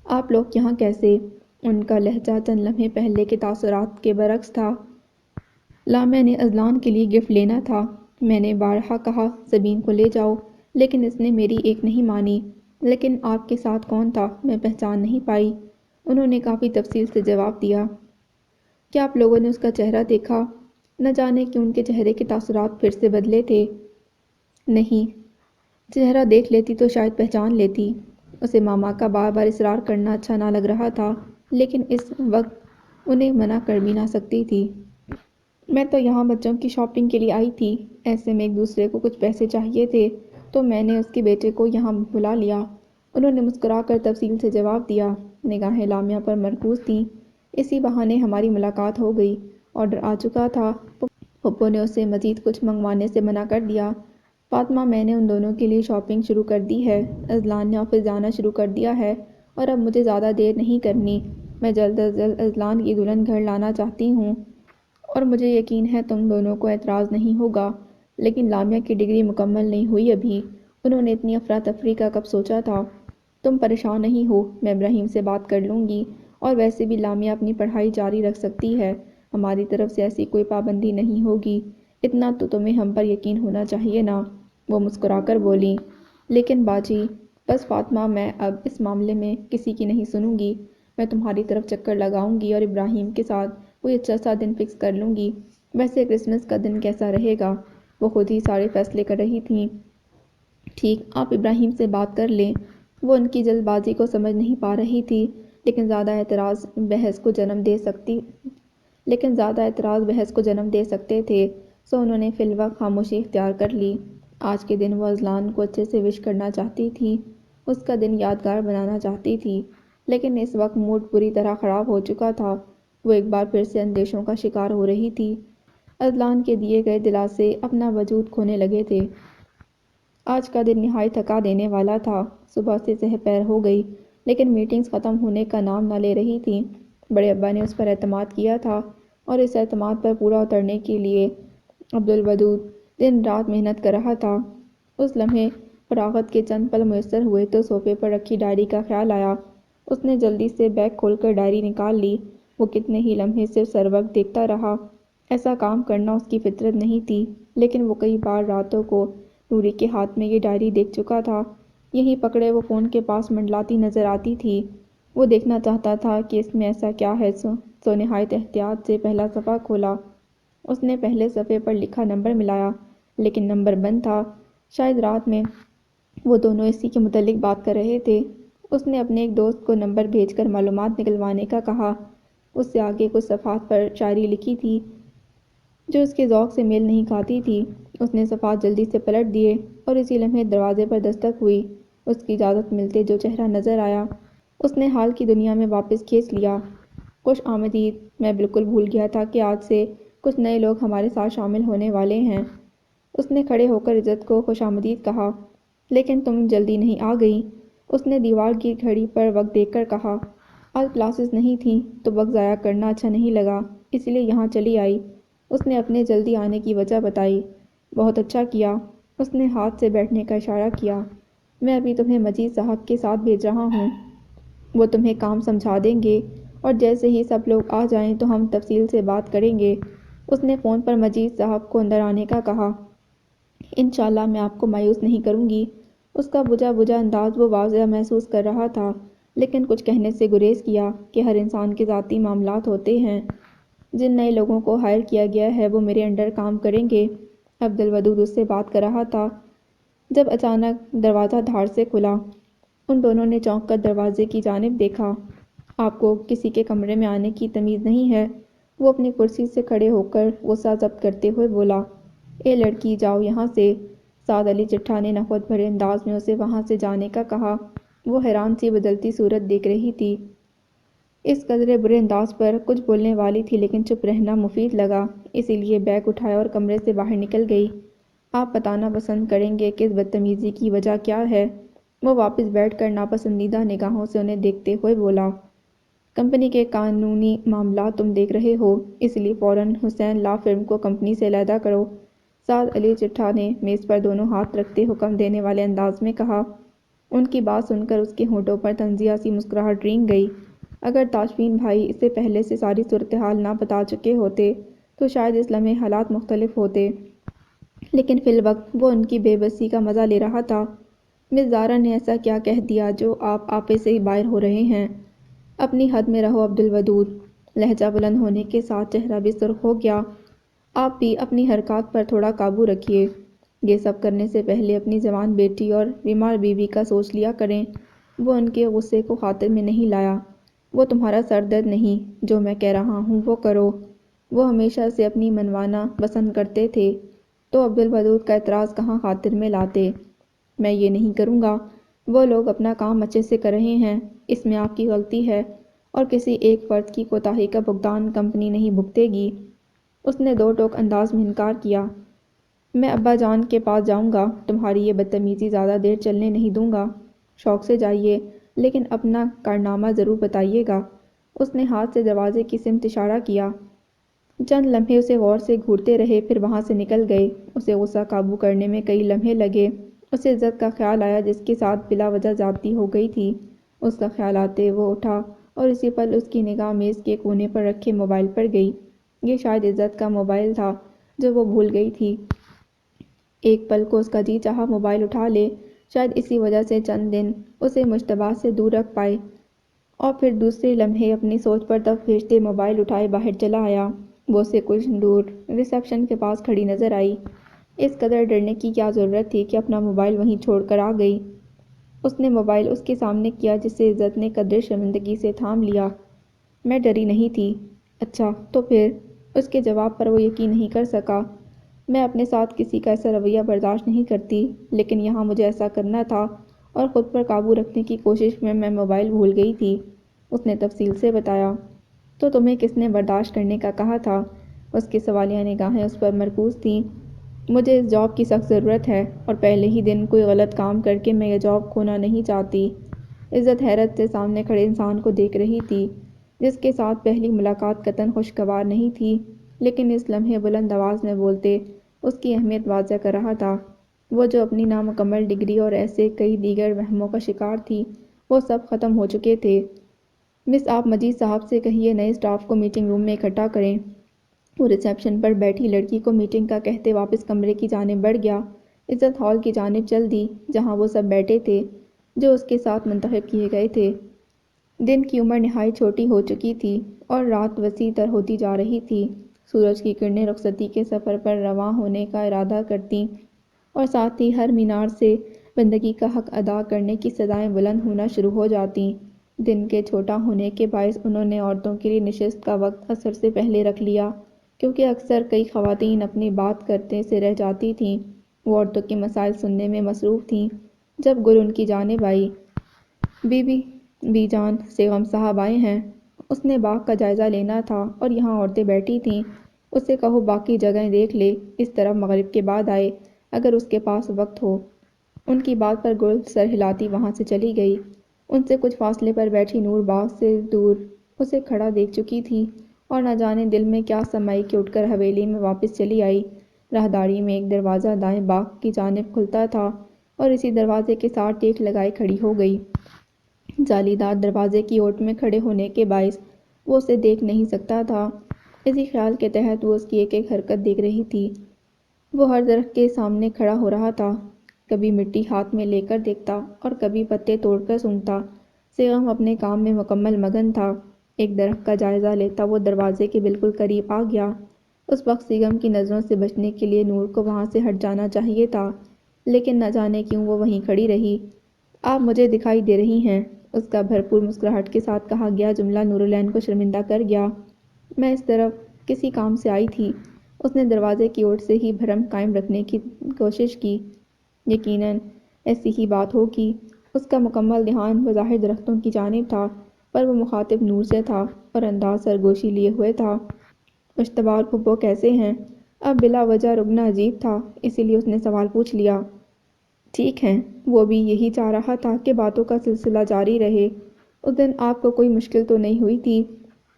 آپ لوگ یہاں کیسے؟ ان کا لہجہ چند لمحے پہلے کے تاثرات کے برعکس تھا۔ لامیا نے اذلان کے لیے گفٹ لینا تھا۔ میں نے بارہا کہا سبین کو لے جاؤ، لیکن اس نے میری ایک نہیں مانی۔ لیکن آپ کے ساتھ کون تھا؟ میں پہچان نہیں پائی۔ انہوں نے کافی تفصیل سے جواب دیا۔ کیا آپ لوگوں نے اس کا چہرہ دیکھا؟ نہ جانے کہ ان کے چہرے کے تاثرات پھر سے بدلے تھے۔ نہیں، چہرہ دیکھ لیتی تو شاید پہچان لیتی۔ اسے ماما کا بار بار اصرار کرنا اچھا نہ لگ رہا تھا، لیکن اس وقت انہیں منع کر بھی نہ سکتی تھی۔ میں تو یہاں بچوں کی شاپنگ کے لیے آئی تھی، ایسے میں ایک دوسرے کو کچھ پیسے چاہیے تھے تو میں نے اس کے بیٹے کو یہاں بلا لیا۔ انہوں نے مسکرا کر تفصیل سے جواب دیا۔ نگاہیں لامیا پر مرکوز تھیں۔ اسی بہانے ہماری ملاقات ہو گئی۔ آرڈر آ چکا تھا۔ پھپھو نے اسے مزید کچھ منگوانے سے منع کر دیا۔ فاطمہ میں نے ان دونوں کے لیے شاپنگ شروع کر دی ہے۔ اذلان نے آفس جانا شروع کر دیا ہے اور اب مجھے زیادہ دیر نہیں کرنی۔ میں جلد از جلد اذلان کی دلہن گھر لانا چاہتی ہوں اور مجھے یقین ہے تم دونوں کو اعتراض نہیں ہوگا۔ لیکن لامیا کی ڈگری مکمل نہیں ہوئی ابھی۔ انہوں نے اتنی افراتفری کا کب سوچا تھا؟ تم پریشان نہیں ہو، میں ابراہیم سے بات کر لوں گی، اور ویسے بھی لامیا اپنی پڑھائی جاری رکھ سکتی ہے، ہماری طرف سے ایسی کوئی پابندی نہیں ہوگی۔ اتنا تو تمہیں ہم پر یقین ہونا چاہیے نا؟ وہ مسکرا کر بولیں۔ لیکن باجی، بس فاطمہ میں اب اس معاملے میں کسی کی نہیں سنوں گی۔ میں تمہاری طرف چکر لگاؤں گی اور ابراہیم کے ساتھ کوئی اچھا سا دن فکس کر لوں گی۔ ویسے کرسمس کا دن کیسا رہے گا؟ وہ خود ہی سارے فیصلے کر رہی تھیں۔ ٹھیک، آپ ابراہیم سے بات کر لیں۔ وہ ان کی جلد بازی کو سمجھ نہیں پا رہی تھی، لیکن زیادہ اعتراض بحث کو جنم دے سکتے تھے، سو انہوں نے فی الوقت خاموشی اختیار کر لی۔ آج کے دن وہ اذلان کو اچھے سے وش کرنا چاہتی تھی، اس کا دن یادگار بنانا چاہتی تھی، لیکن اس وقت موڈ پوری طرح خراب ہو چکا تھا۔ وہ ایک بار پھر سے اندیشوں کا شکار ہو رہی تھی۔ اذلان کے دیے گئے دلاسے اپنا وجود کھونے لگے تھے۔ آج کا دن نہایت تھکا دینے والا تھا۔ صبح سے سحر پیر ہو گئی، لیکن میٹنگز ختم ہونے کا نام نہ لے رہی تھیں۔ بڑے ابا نے اس پر اعتماد کیا تھا اور اس اعتماد پر پورا اترنے کے لیے عبدالودود دن رات محنت کر رہا تھا۔ اس لمحے فراغت کے چند پل میسر ہوئے تو صوفے پر رکھی ڈائری کا خیال آیا۔ اس نے جلدی سے بیگ کھول کر ڈائری نکال لی وہ کتنے ہی لمحے صرف سر وقت دیکھتا رہا۔ ایسا کام کرنا اس کی فطرت نہیں تھی، لیکن وہ کئی بار راتوں کو نوری کے ہاتھ میں یہ ڈائری دیکھ چکا تھا۔ یہی پکڑے وہ فون کے پاس منڈلاتی نظر آتی تھی۔ وہ دیکھنا چاہتا تھا کہ اس میں ایسا کیا ہے، سو نہایت احتیاط سے پہلا صفحہ کھولا۔ اس نے پہلے صفحے پر لکھا نمبر ملایا، لیکن نمبر بند تھا۔ شاید رات میں وہ دونوں اسی کے متعلق بات کر رہے تھے۔ اس نے اپنے ایک دوست کو نمبر بھیج کر معلومات نکلوانے کا کہا۔ اس سے آگے کچھ صفحات پر شاعری لکھی تھی جو اس کے ذوق سے میل نہیں کھاتی تھی۔ اس نے صفحات جلدی سے پلٹ دیے اور اسی لمحے دروازے پر دستک ہوئی۔ اس کی اجازت ملتے جو چہرہ نظر آیا، اس نے حال کی دنیا میں واپس کھینچ لیا۔ خوش آمدید، میں بالکل بھول گیا تھا کہ آج سے کچھ نئے لوگ ہمارے ساتھ شامل ہونے والے ہیں۔ اس نے کھڑے ہو کر عزت کو خوش آمدید کہا۔ لیکن تم جلدی نہیں آ گئی؟ اس نے دیوار کی گھڑی پر وقت دیکھ کر کہا۔ آج کلاسز نہیں تھیں تو وقت ضائع کرنا اچھا نہیں لگا، اس لیے یہاں چلی آئی۔ اس نے اپنے جلدی آنے کی وجہ بتائی۔ بہت اچھا کیا، اس نے ہاتھ سے بیٹھنے کا اشارہ کیا۔ میں ابھی تمہیں مجید صاحب کے ساتھ بھیج رہا ہوں، وہ تمہیں کام سمجھا دیں گے، اور جیسے ہی سب لوگ آ جائیں تو ہم تفصیل سے بات کریں گے۔ اس نے فون پر مجید صاحب کو اندر آنے کا کہا۔ انشاءاللہ میں آپ کو مایوس نہیں کروں گی۔ اس کا بجھا بجھا انداز وہ واضح محسوس کر رہا تھا، لیکن کچھ کہنے سے گریز کیا کہ ہر انسان کے ذاتی معاملات ہوتے ہیں۔ جن نئے لوگوں کو ہائر کیا گیا ہے وہ میرے انڈر کام کریں گے۔ عبدالودود اس سے بات کر رہا تھا جب اچانک دروازہ دھاڑ سے کھلا۔ ان دونوں نے چونک کر دروازے کی جانب دیکھا۔ آپ کو کسی کے کمرے میں آنے کی تمیز نہیں ہے؟ وہ اپنی کرسی سے کھڑے ہو کر غصہ ضبط کرتے ہوئے بولا۔ اے لڑکی، جاؤ یہاں سے، سعد علی چٹھا نے نخوت بھرے انداز میں اسے وہاں سے جانے کا کہا۔ وہ حیران سی بدلتی صورت دیکھ رہی تھی۔ اس قدرے برے انداز پر کچھ بولنے والی تھی لیکن چپ رہنا مفید لگا، اسی لیے بیگ اٹھایا اور کمرے سے باہر نکل گئی۔ آپ بتانا پسند کریں گے کہ اس بدتمیزی کی وجہ کیا ہے؟ وہ واپس بیٹھ کر ناپسندیدہ نگاہوں سے انہیں دیکھتے ہوئے بولا۔ کمپنی کے قانونی معاملات تم دیکھ رہے ہو، اس لیے فوراً حسین لا فرم کو کمپنی سے علیحدہ کرو، سعد علی چٹھا نے میز پر دونوں ہاتھ رکھتے حکم دینے والے انداز میں کہا۔ ان کی بات سن کر اس کے ہونٹوں پر طنزیہ سی مسکراہٹ رینگ گئی۔ اگر تاشفین بھائی اسے پہلے سے ساری صورتحال نہ بتا چکے ہوتے تو شاید اس لمحے حالات مختلف ہوتے، لیکن فی الوقت وہ ان کی بے بسی کا مزہ لے رہا تھا۔ مس زارا نے ایسا کیا کہہ دیا جو آپ آپے سے ہی باہر ہو رہے ہیں؟ اپنی حد میں رہو عبدالودود۔ لہجہ بلند ہونے کے ساتھ چہرہ بھی سرخ ہو گیا۔ آپ بھی اپنی حرکات پر تھوڑا قابو رکھیے۔ یہ سب کرنے سے پہلے اپنی جوان بیٹی اور بیمار بیوی کا سوچ لیا کریں۔ وہ ان کے غصے کو خاطر میں نہیں لایا۔ وہ تمہارا سر درد نہیں، جو میں کہہ رہا ہوں وہ کرو۔ وہ ہمیشہ سے اپنی منوانا پسند کرتے تھے، تو عبدالودود کا اعتراض کہاں خاطر میں لاتے؟ میں یہ نہیں کروں گا۔ وہ لوگ اپنا کام اچھے سے کر رہے ہیں، اس میں آپ کی غلطی ہے، اور کسی ایک فرد کی کوتاہی کا بھگتان کمپنی نہیں بھگتے گی۔ اس نے دو ٹوک انداز میں انکار کیا۔ میں ابا جان کے پاس جاؤں گا، تمہاری یہ بدتمیزی زیادہ دیر چلنے نہیں دوں گا۔ شوق سے جائیے، لیکن اپنا کارنامہ ضرور بتائیے گا۔ اس نے ہاتھ سے دروازے کی سمت اشارہ کیا۔ چند لمحے اسے غور سے گھورتے رہے، پھر وہاں سے نکل گئے۔ اسے غصہ قابو کرنے میں کئی لمحے لگے۔ اسے عزت کا خیال آیا جس کے ساتھ بلا وجہ زیادتی ہو گئی تھی۔ اس کا خیال آتے وہ اٹھا اور اسی پل اس کی نگاہ میز کے کونے پر رکھے موبائل پر گئی۔ یہ شاید عزت کا موبائل تھا جو وہ بھول گئی تھی۔ ایک پل کو اس کا جی چاہا موبائل اٹھا لے، شاید اسی وجہ سے چند دن اسے مشتبہات سے دور رکھ پائے، اور پھر دوسرے لمحے اپنی سوچ پر طب کھینچتے موبائل اٹھائے باہر چلا آیا۔ وہ اسے کچھ دور ریسیپشن کے پاس کھڑی نظر آئی۔ اس قدر ڈرنے کی کیا ضرورت تھی کہ اپنا موبائل وہیں چھوڑ کر آ گئی؟ اس نے موبائل اس کے سامنے کیا جسے عزت نے قدرے شرمندگی سے تھام لیا۔ میں ڈری نہیں تھی۔ اچھا تو پھر؟ اس کے جواب پر وہ یقین نہیں کر سکا۔ میں اپنے ساتھ کسی کا ایسا رویہ برداشت نہیں کرتی، لیکن یہاں مجھے ایسا کرنا تھا، اور خود پر قابو رکھنے کی کوشش میں موبائل بھول گئی تھی۔ اس نے تفصیل سے بتایا۔ تو تمہیں کس نے برداشت کرنے کا کہا تھا؟ اس کی سوالیہ نگاہیں اس پر مرکوز تھیں۔ مجھے اس جاب کی سخت ضرورت ہے، اور پہلے ہی دن کوئی غلط کام کر کے میں یہ جاب کھونا نہیں چاہتی۔ عزت حیرت سے سامنے کھڑے انسان کو دیکھ رہی تھی جس کے ساتھ پہلی ملاقات قطعاً خوشگوار نہیں تھی، لیکن اس لمحے بلند آواز میں بولتے اس کی اہمیت واضح کر رہا تھا۔ وہ جو اپنی نامکمل ڈگری اور ایسے کئی دیگر وہموں کا شکار تھی، وہ سب ختم ہو چکے تھے۔ مس آپ مجید صاحب سے کہیے نئے اسٹاف کو میٹنگ روم میں اکٹھا کریں۔ وہ ریسیپشن پر بیٹھی لڑکی کو میٹنگ کا کہتے واپس کمرے کی جانب بڑھ گیا۔ عزت ہال کی جانب چل دی جہاں وہ سب بیٹھے تھے جو اس کے ساتھ منتخب کیے گئے تھے۔ دن کی عمر نہایت چھوٹی ہو چکی تھی اور رات وسیع تر ہوتی جا رہی تھی۔ سورج کی کرنیں رخصتی کے سفر پر رواں ہونے کا ارادہ کرتیں اور ساتھ ہی ہر مینار سے بندگی کا حق ادا کرنے کی صدائیں بلند ہونا شروع ہو جاتیں۔ دن کے چھوٹا ہونے کے باعث انہوں نے عورتوں کے لیے نشست کا وقت عصر سے پہلے رکھ لیا، کیونکہ اکثر کئی خواتین اپنی بات کرتے سے رہ جاتی تھیں۔ وہ عورتوں کے مسائل سننے میں مصروف تھیں۔ جب گل ان کی جانب آئی، بی جان، سیغم صاحب آئے ہیں۔ اس نے باغ کا جائزہ لینا تھا اور یہاں عورتیں بیٹھی تھیں۔ اسے کہو باقی جگہیں دیکھ لے، اس طرف مغرب کے بعد آئے اگر اس کے پاس وقت ہو۔ ان کی بات پر گل سر ہلاتی وہاں سے چلی گئی۔ ان سے کچھ فاصلے پر بیٹھی نور باغ سے دور اسے کھڑا دیکھ چکی تھی اور نہ جانے دل میں کیا سمائی کہ اٹھ کر حویلی میں واپس چلی آئی۔ راہداری میں ایک دروازہ دائیں باغ کی جانب کھلتا تھا اور اسی دروازے کے ساتھ ٹیک لگائے کھڑی ہو گئی۔ جالی دار دروازے کی اوٹ میں کھڑے ہونے کے باعث وہ اسے دیکھ نہیں سکتا تھا۔ اسی خیال کے تحت وہ اس کی ایک ایک حرکت دیکھ رہی تھی۔ وہ ہر درخت کے سامنے کھڑا ہو رہا تھا، کبھی مٹی ہاتھ میں لے کر دیکھتا اور کبھی پتے توڑ کر سونگھتا۔ سیغم اپنے کام میں مکمل مگن تھا۔ ایک درخت کا جائزہ لیتا وہ دروازے کے بالکل قریب آ گیا۔ اس وقت سیغم کی نظروں سے بچنے کے لیے نور کو وہاں سے ہٹ جانا چاہیے تھا، لیکن نہ جانے کیوں وہ وہیں کھڑی رہی۔ آپ مجھے دکھائی دے رہی ہیں، اس کا بھرپور مسکراہٹ کے ساتھ کہا گیا جملہ نورالعین کو شرمندہ کر گیا۔ میں اس طرف کسی کام سے آئی تھی۔ اس نے دروازے کی اوٹ سے ہی بھرم قائم رکھنے کی کوشش کی۔ یقیناً ایسی ہی بات ہوگی۔ اس کا مکمل دھیان بظاہر درختوں کی جانب تھا، پر وہ مخاطب نور سے تھا اور انداز سرگوشی لیے ہوئے تھا۔ مشتبہ اور پھپھو کیسے ہیں؟ اب بلا وجہ رکنا عجیب تھا، اسی لیے اس نے سوال پوچھ لیا۔ ٹھیک ہیں۔ وہ بھی یہی چاہ رہا تھا کہ باتوں کا سلسلہ جاری رہے۔ اس دن آپ کو کوئی مشکل تو نہیں ہوئی تھی؟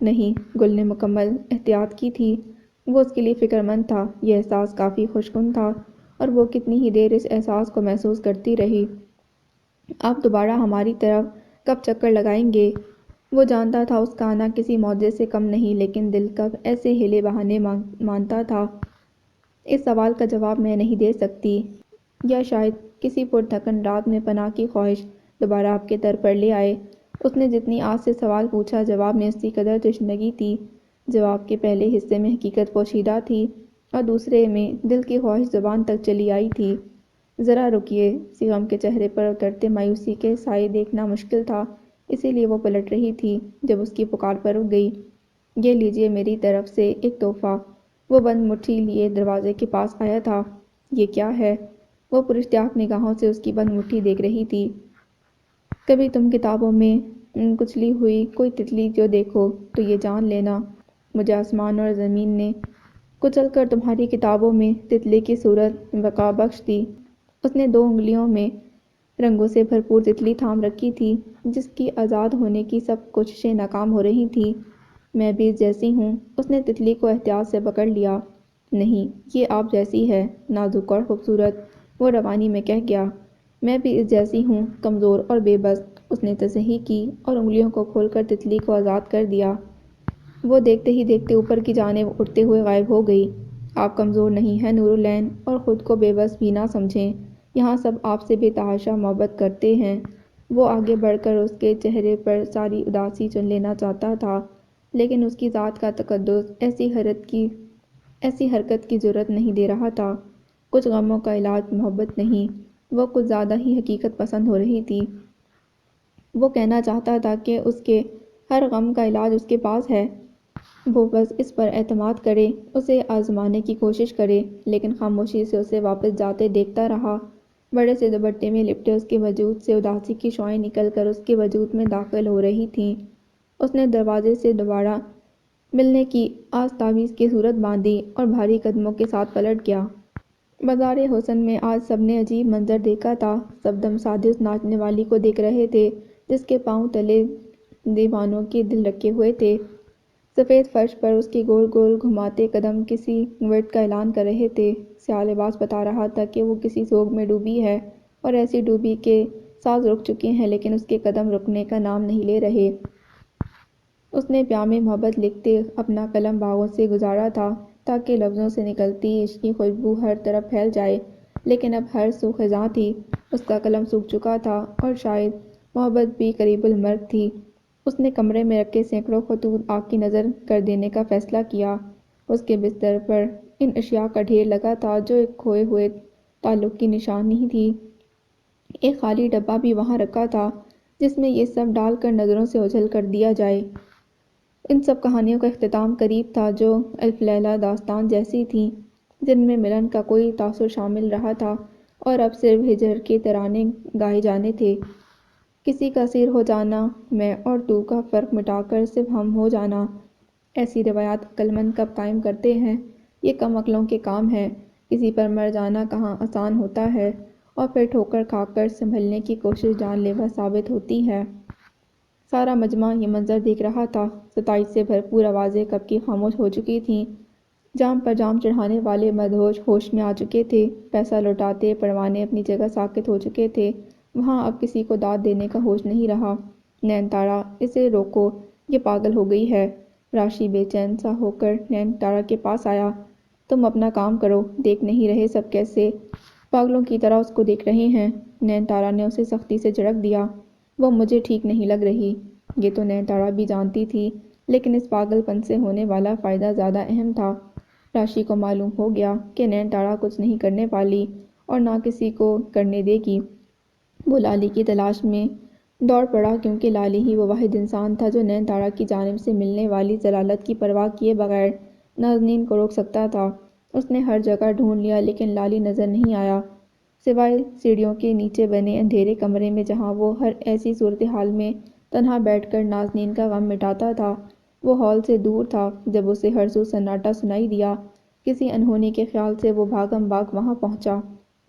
نہیں، گل نے مکمل احتیاط کی تھی۔ وہ اس کے لیے فکر مند تھا۔ یہ احساس کافی خوش کن تھا اور وہ کتنی ہی دیر اس احساس کو محسوس کرتی رہی۔ آپ دوبارہ ہماری طرف کب چکر لگائیں گے؟ وہ جانتا تھا اس کا آنا کسی معجزے سے کم نہیں، لیکن دل کب ایسے ہیلے بہانے مانتا تھا۔ اس سوال کا جواب میں نہیں دے سکتی، یا شاید کسی پرتھکن رات میں پناہ کی خواہش دوبارہ آپ کے در پر لے آئے۔ اس نے جتنی آس سے سوال پوچھا، جواب میں اسی قدر تشنگی تھی۔ جواب کے پہلے حصے میں حقیقت پوشیدہ تھی اور دوسرے میں دل کی خواہش زبان تک چلی آئی تھی۔ ذرا رکیے۔ سیغم کے چہرے پر اترتے مایوسی کے سائے دیکھنا مشکل تھا، اسی لیے وہ پلٹ رہی تھی جب اس کی پکار پر رک گئی۔ یہ لیجیے میری طرف سے ایک تحفہ۔ وہ بند مٹھی لیے دروازے کے پاس آیا تھا۔ یہ کیا ہے؟ وہ پراشتیاق نگاہوں سے اس کی بند مٹھی دیکھ رہی تھی۔ کبھی تم کتابوں میں کچلی ہوئی کوئی تتلی جو دیکھو تو یہ جان لینا، مجھے آسمان اور زمین نے کچل کر تمہاری کتابوں میں تتلی کی صورت بقا بخش دی۔ اس نے 2 انگلیوں میں رنگوں سے بھرپور تتلی تھام رکھی تھی، جس کی آزاد ہونے کی سب کوششیں ناکام ہو رہی تھیں۔ میں بھی اس جیسی ہوں۔ اس نے تتلی کو احتیاط سے پکڑ لیا۔ نہیں، یہ آپ جیسی ہے، نازک اور خوبصورت، وہ روانی میں کہہ گیا۔ میں بھی اس جیسی ہوں، کمزور اور بے بس، اس نے تصحیح کی اور انگلیوں کو کھول کر تتلی کو آزاد کر دیا۔ وہ دیکھتے ہی دیکھتے اوپر کی جانب اٹھتے ہوئے غائب ہو گئی۔ آپ کمزور نہیں ہیں نورالعین، اور خود کو بے بس بھی نہ سمجھیں، یہاں سب آپ سے بے تحاشا محبت کرتے ہیں۔ وہ آگے بڑھ کر اس کے چہرے پر ساری اداسی چن لینا چاہتا تھا، لیکن اس کی ذات کا تقدس ایسی حرکت کی جرأت نہیں دے رہا تھا۔ کچھ غموں کا علاج محبت نہیں، وہ کچھ زیادہ ہی حقیقت پسند ہو رہی تھی۔ وہ کہنا چاہتا تھا کہ اس کے ہر غم کا علاج اس کے پاس ہے، وہ بس اس پر اعتماد کرے، اسے آزمانے کی کوشش کرے، لیکن خاموشی سے اسے واپس جاتے دیکھتا رہا۔ بڑے سے دوپٹے میں لپٹے اس کے وجود سے اداسی کی شعاعیں نکل کر اس کے وجود میں داخل ہو رہی تھیں۔ اس نے دروازے سے دوبارہ ملنے کی آس تعویذ کی صورت باندھی اور بھاری قدموں کے ساتھ پلٹ گیا۔ بازار حسن میں آج سب نے عجیب منظر دیکھا تھا۔ سب دم سادے اس ناچنے والی کو دیکھ رہے تھے جس کے پاؤں تلے دیوانوں کے دل رکھے ہوئے تھے۔ سفید فرش پر اس کے گول گول گھماتے قدم کسی ورد کا اعلان کر رہے تھے۔ سیاہ لباس بتا رہا تھا کہ وہ کسی سوگ میں ڈوبی ہے، اور ایسی ڈوبی کہ ساز رک چکے ہیں لیکن اس کے قدم رکنے کا نام نہیں لے رہے۔ اس نے پیام محبت لکھتے اپنا قلم باغوں سے گزارا تھا تاکہ لفظوں سے نکلتی عشق کی خوشبو ہر طرف پھیل جائے، لیکن اب ہر سو خزاں تھی، اس کا قلم سوکھ چکا تھا اور شاید محبت بھی قریب المرگ تھی۔ اس نے کمرے میں رکھے سینکڑوں خطوط آگ کی نظر کر دینے کا فیصلہ کیا۔ اس کے بستر پر ان اشیاء کا ڈھیر لگا تھا جو ایک کھوئے ہوئے تعلق کی نشانی تھی۔ ایک خالی ڈبہ بھی وہاں رکھا تھا جس میں یہ سب ڈال کر نظروں سے اوجھل کر دیا جائے۔ ان سب کہانیوں کا اختتام قریب تھا جو الف لیلہ داستان جیسی تھیں، جن میں ملن کا کوئی تاثر شامل رہا تھا اور اب صرف ہجر کے ترانے گائے جانے تھے۔ کسی کا اسیر ہو جانا، میں اور تو کا فرق مٹا کر صرف ہم ہو جانا، ایسی روایات عقل مند کب قائم کرتے ہیں؟ یہ کم عقلوں کے کام ہے۔ کسی پر مر جانا کہاں آسان ہوتا ہے، اور پھر ٹھوکر کھا کر سنبھلنے کی کوشش جان لیوا ثابت ہوتی ہے۔ سارا مجمع یہ منظر دیکھ رہا تھا۔ ستائش سے بھرپور آوازیں کب کی خاموش ہو چکی تھیں۔ جام پر جام چڑھانے والے مدہوش ہوش میں آ چکے تھے۔ پیسہ لوٹاتے پروانے اپنی جگہ ساکت ہو چکے تھے۔ وہاں اب کسی کو داد دینے کا ہوش نہیں رہا۔ نین تارا، اسے روکو، یہ پاگل ہو گئی ہے۔ راشی بے چین سا ہو کر نین تارا کے پاس آیا۔ تم اپنا کام کرو، دیکھ نہیں رہے سب کیسے پاگلوں کی طرح اس کو دیکھ رہے ہیں؟ نین تارا نے اسے سختی سے جھڑک دیا۔ وہ مجھے ٹھیک نہیں لگ رہی۔ یہ تو نین تارا بھی جانتی تھی، لیکن اس پاگل پن سے ہونے والا فائدہ زیادہ اہم تھا۔ راشی کو معلوم ہو گیا کہ نین تارا کچھ نہیں کرنے والی اور نہ کسی کو کرنے دے گی۔ وہ لالی کی تلاش میں دوڑ پڑا کیونکہ لالی ہی وہ واحد انسان تھا جو نین تارا کی جانب سے ملنے والی ضلالت کی پرواہ کیے بغیر نازنین کو روک سکتا تھا۔ اس نے ہر جگہ ڈھونڈ لیا لیکن لالی نظر نہیں آیا، سوائے سیڑھیوں کے نیچے بنے اندھیرے کمرے میں جہاں وہ ہر ایسی صورتحال میں تنہا بیٹھ کر نازنین کا غم مٹاتا تھا۔ وہ ہال سے دور تھا۔ جب اسے ہر سو سناٹا سنائی دیا، کسی انہونی کے خیال سے وہ بھاگم بھاگ وہاں پہنچا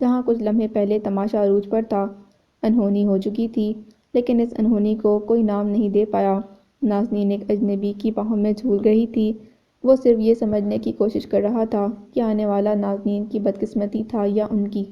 جہاں کچھ لمحے پہلے تماشا عروج پر تھا۔ انہونی ہو چکی تھی، لیکن اس انہونی کو کوئی نام نہیں دے پایا۔ نازنین ایک اجنبی کی باہوں میں جھول رہی تھی۔ وہ صرف یہ سمجھنے کی کوشش کر رہا تھا کہ آنے والا نازنین کی بدقسمتی تھا یا ان کی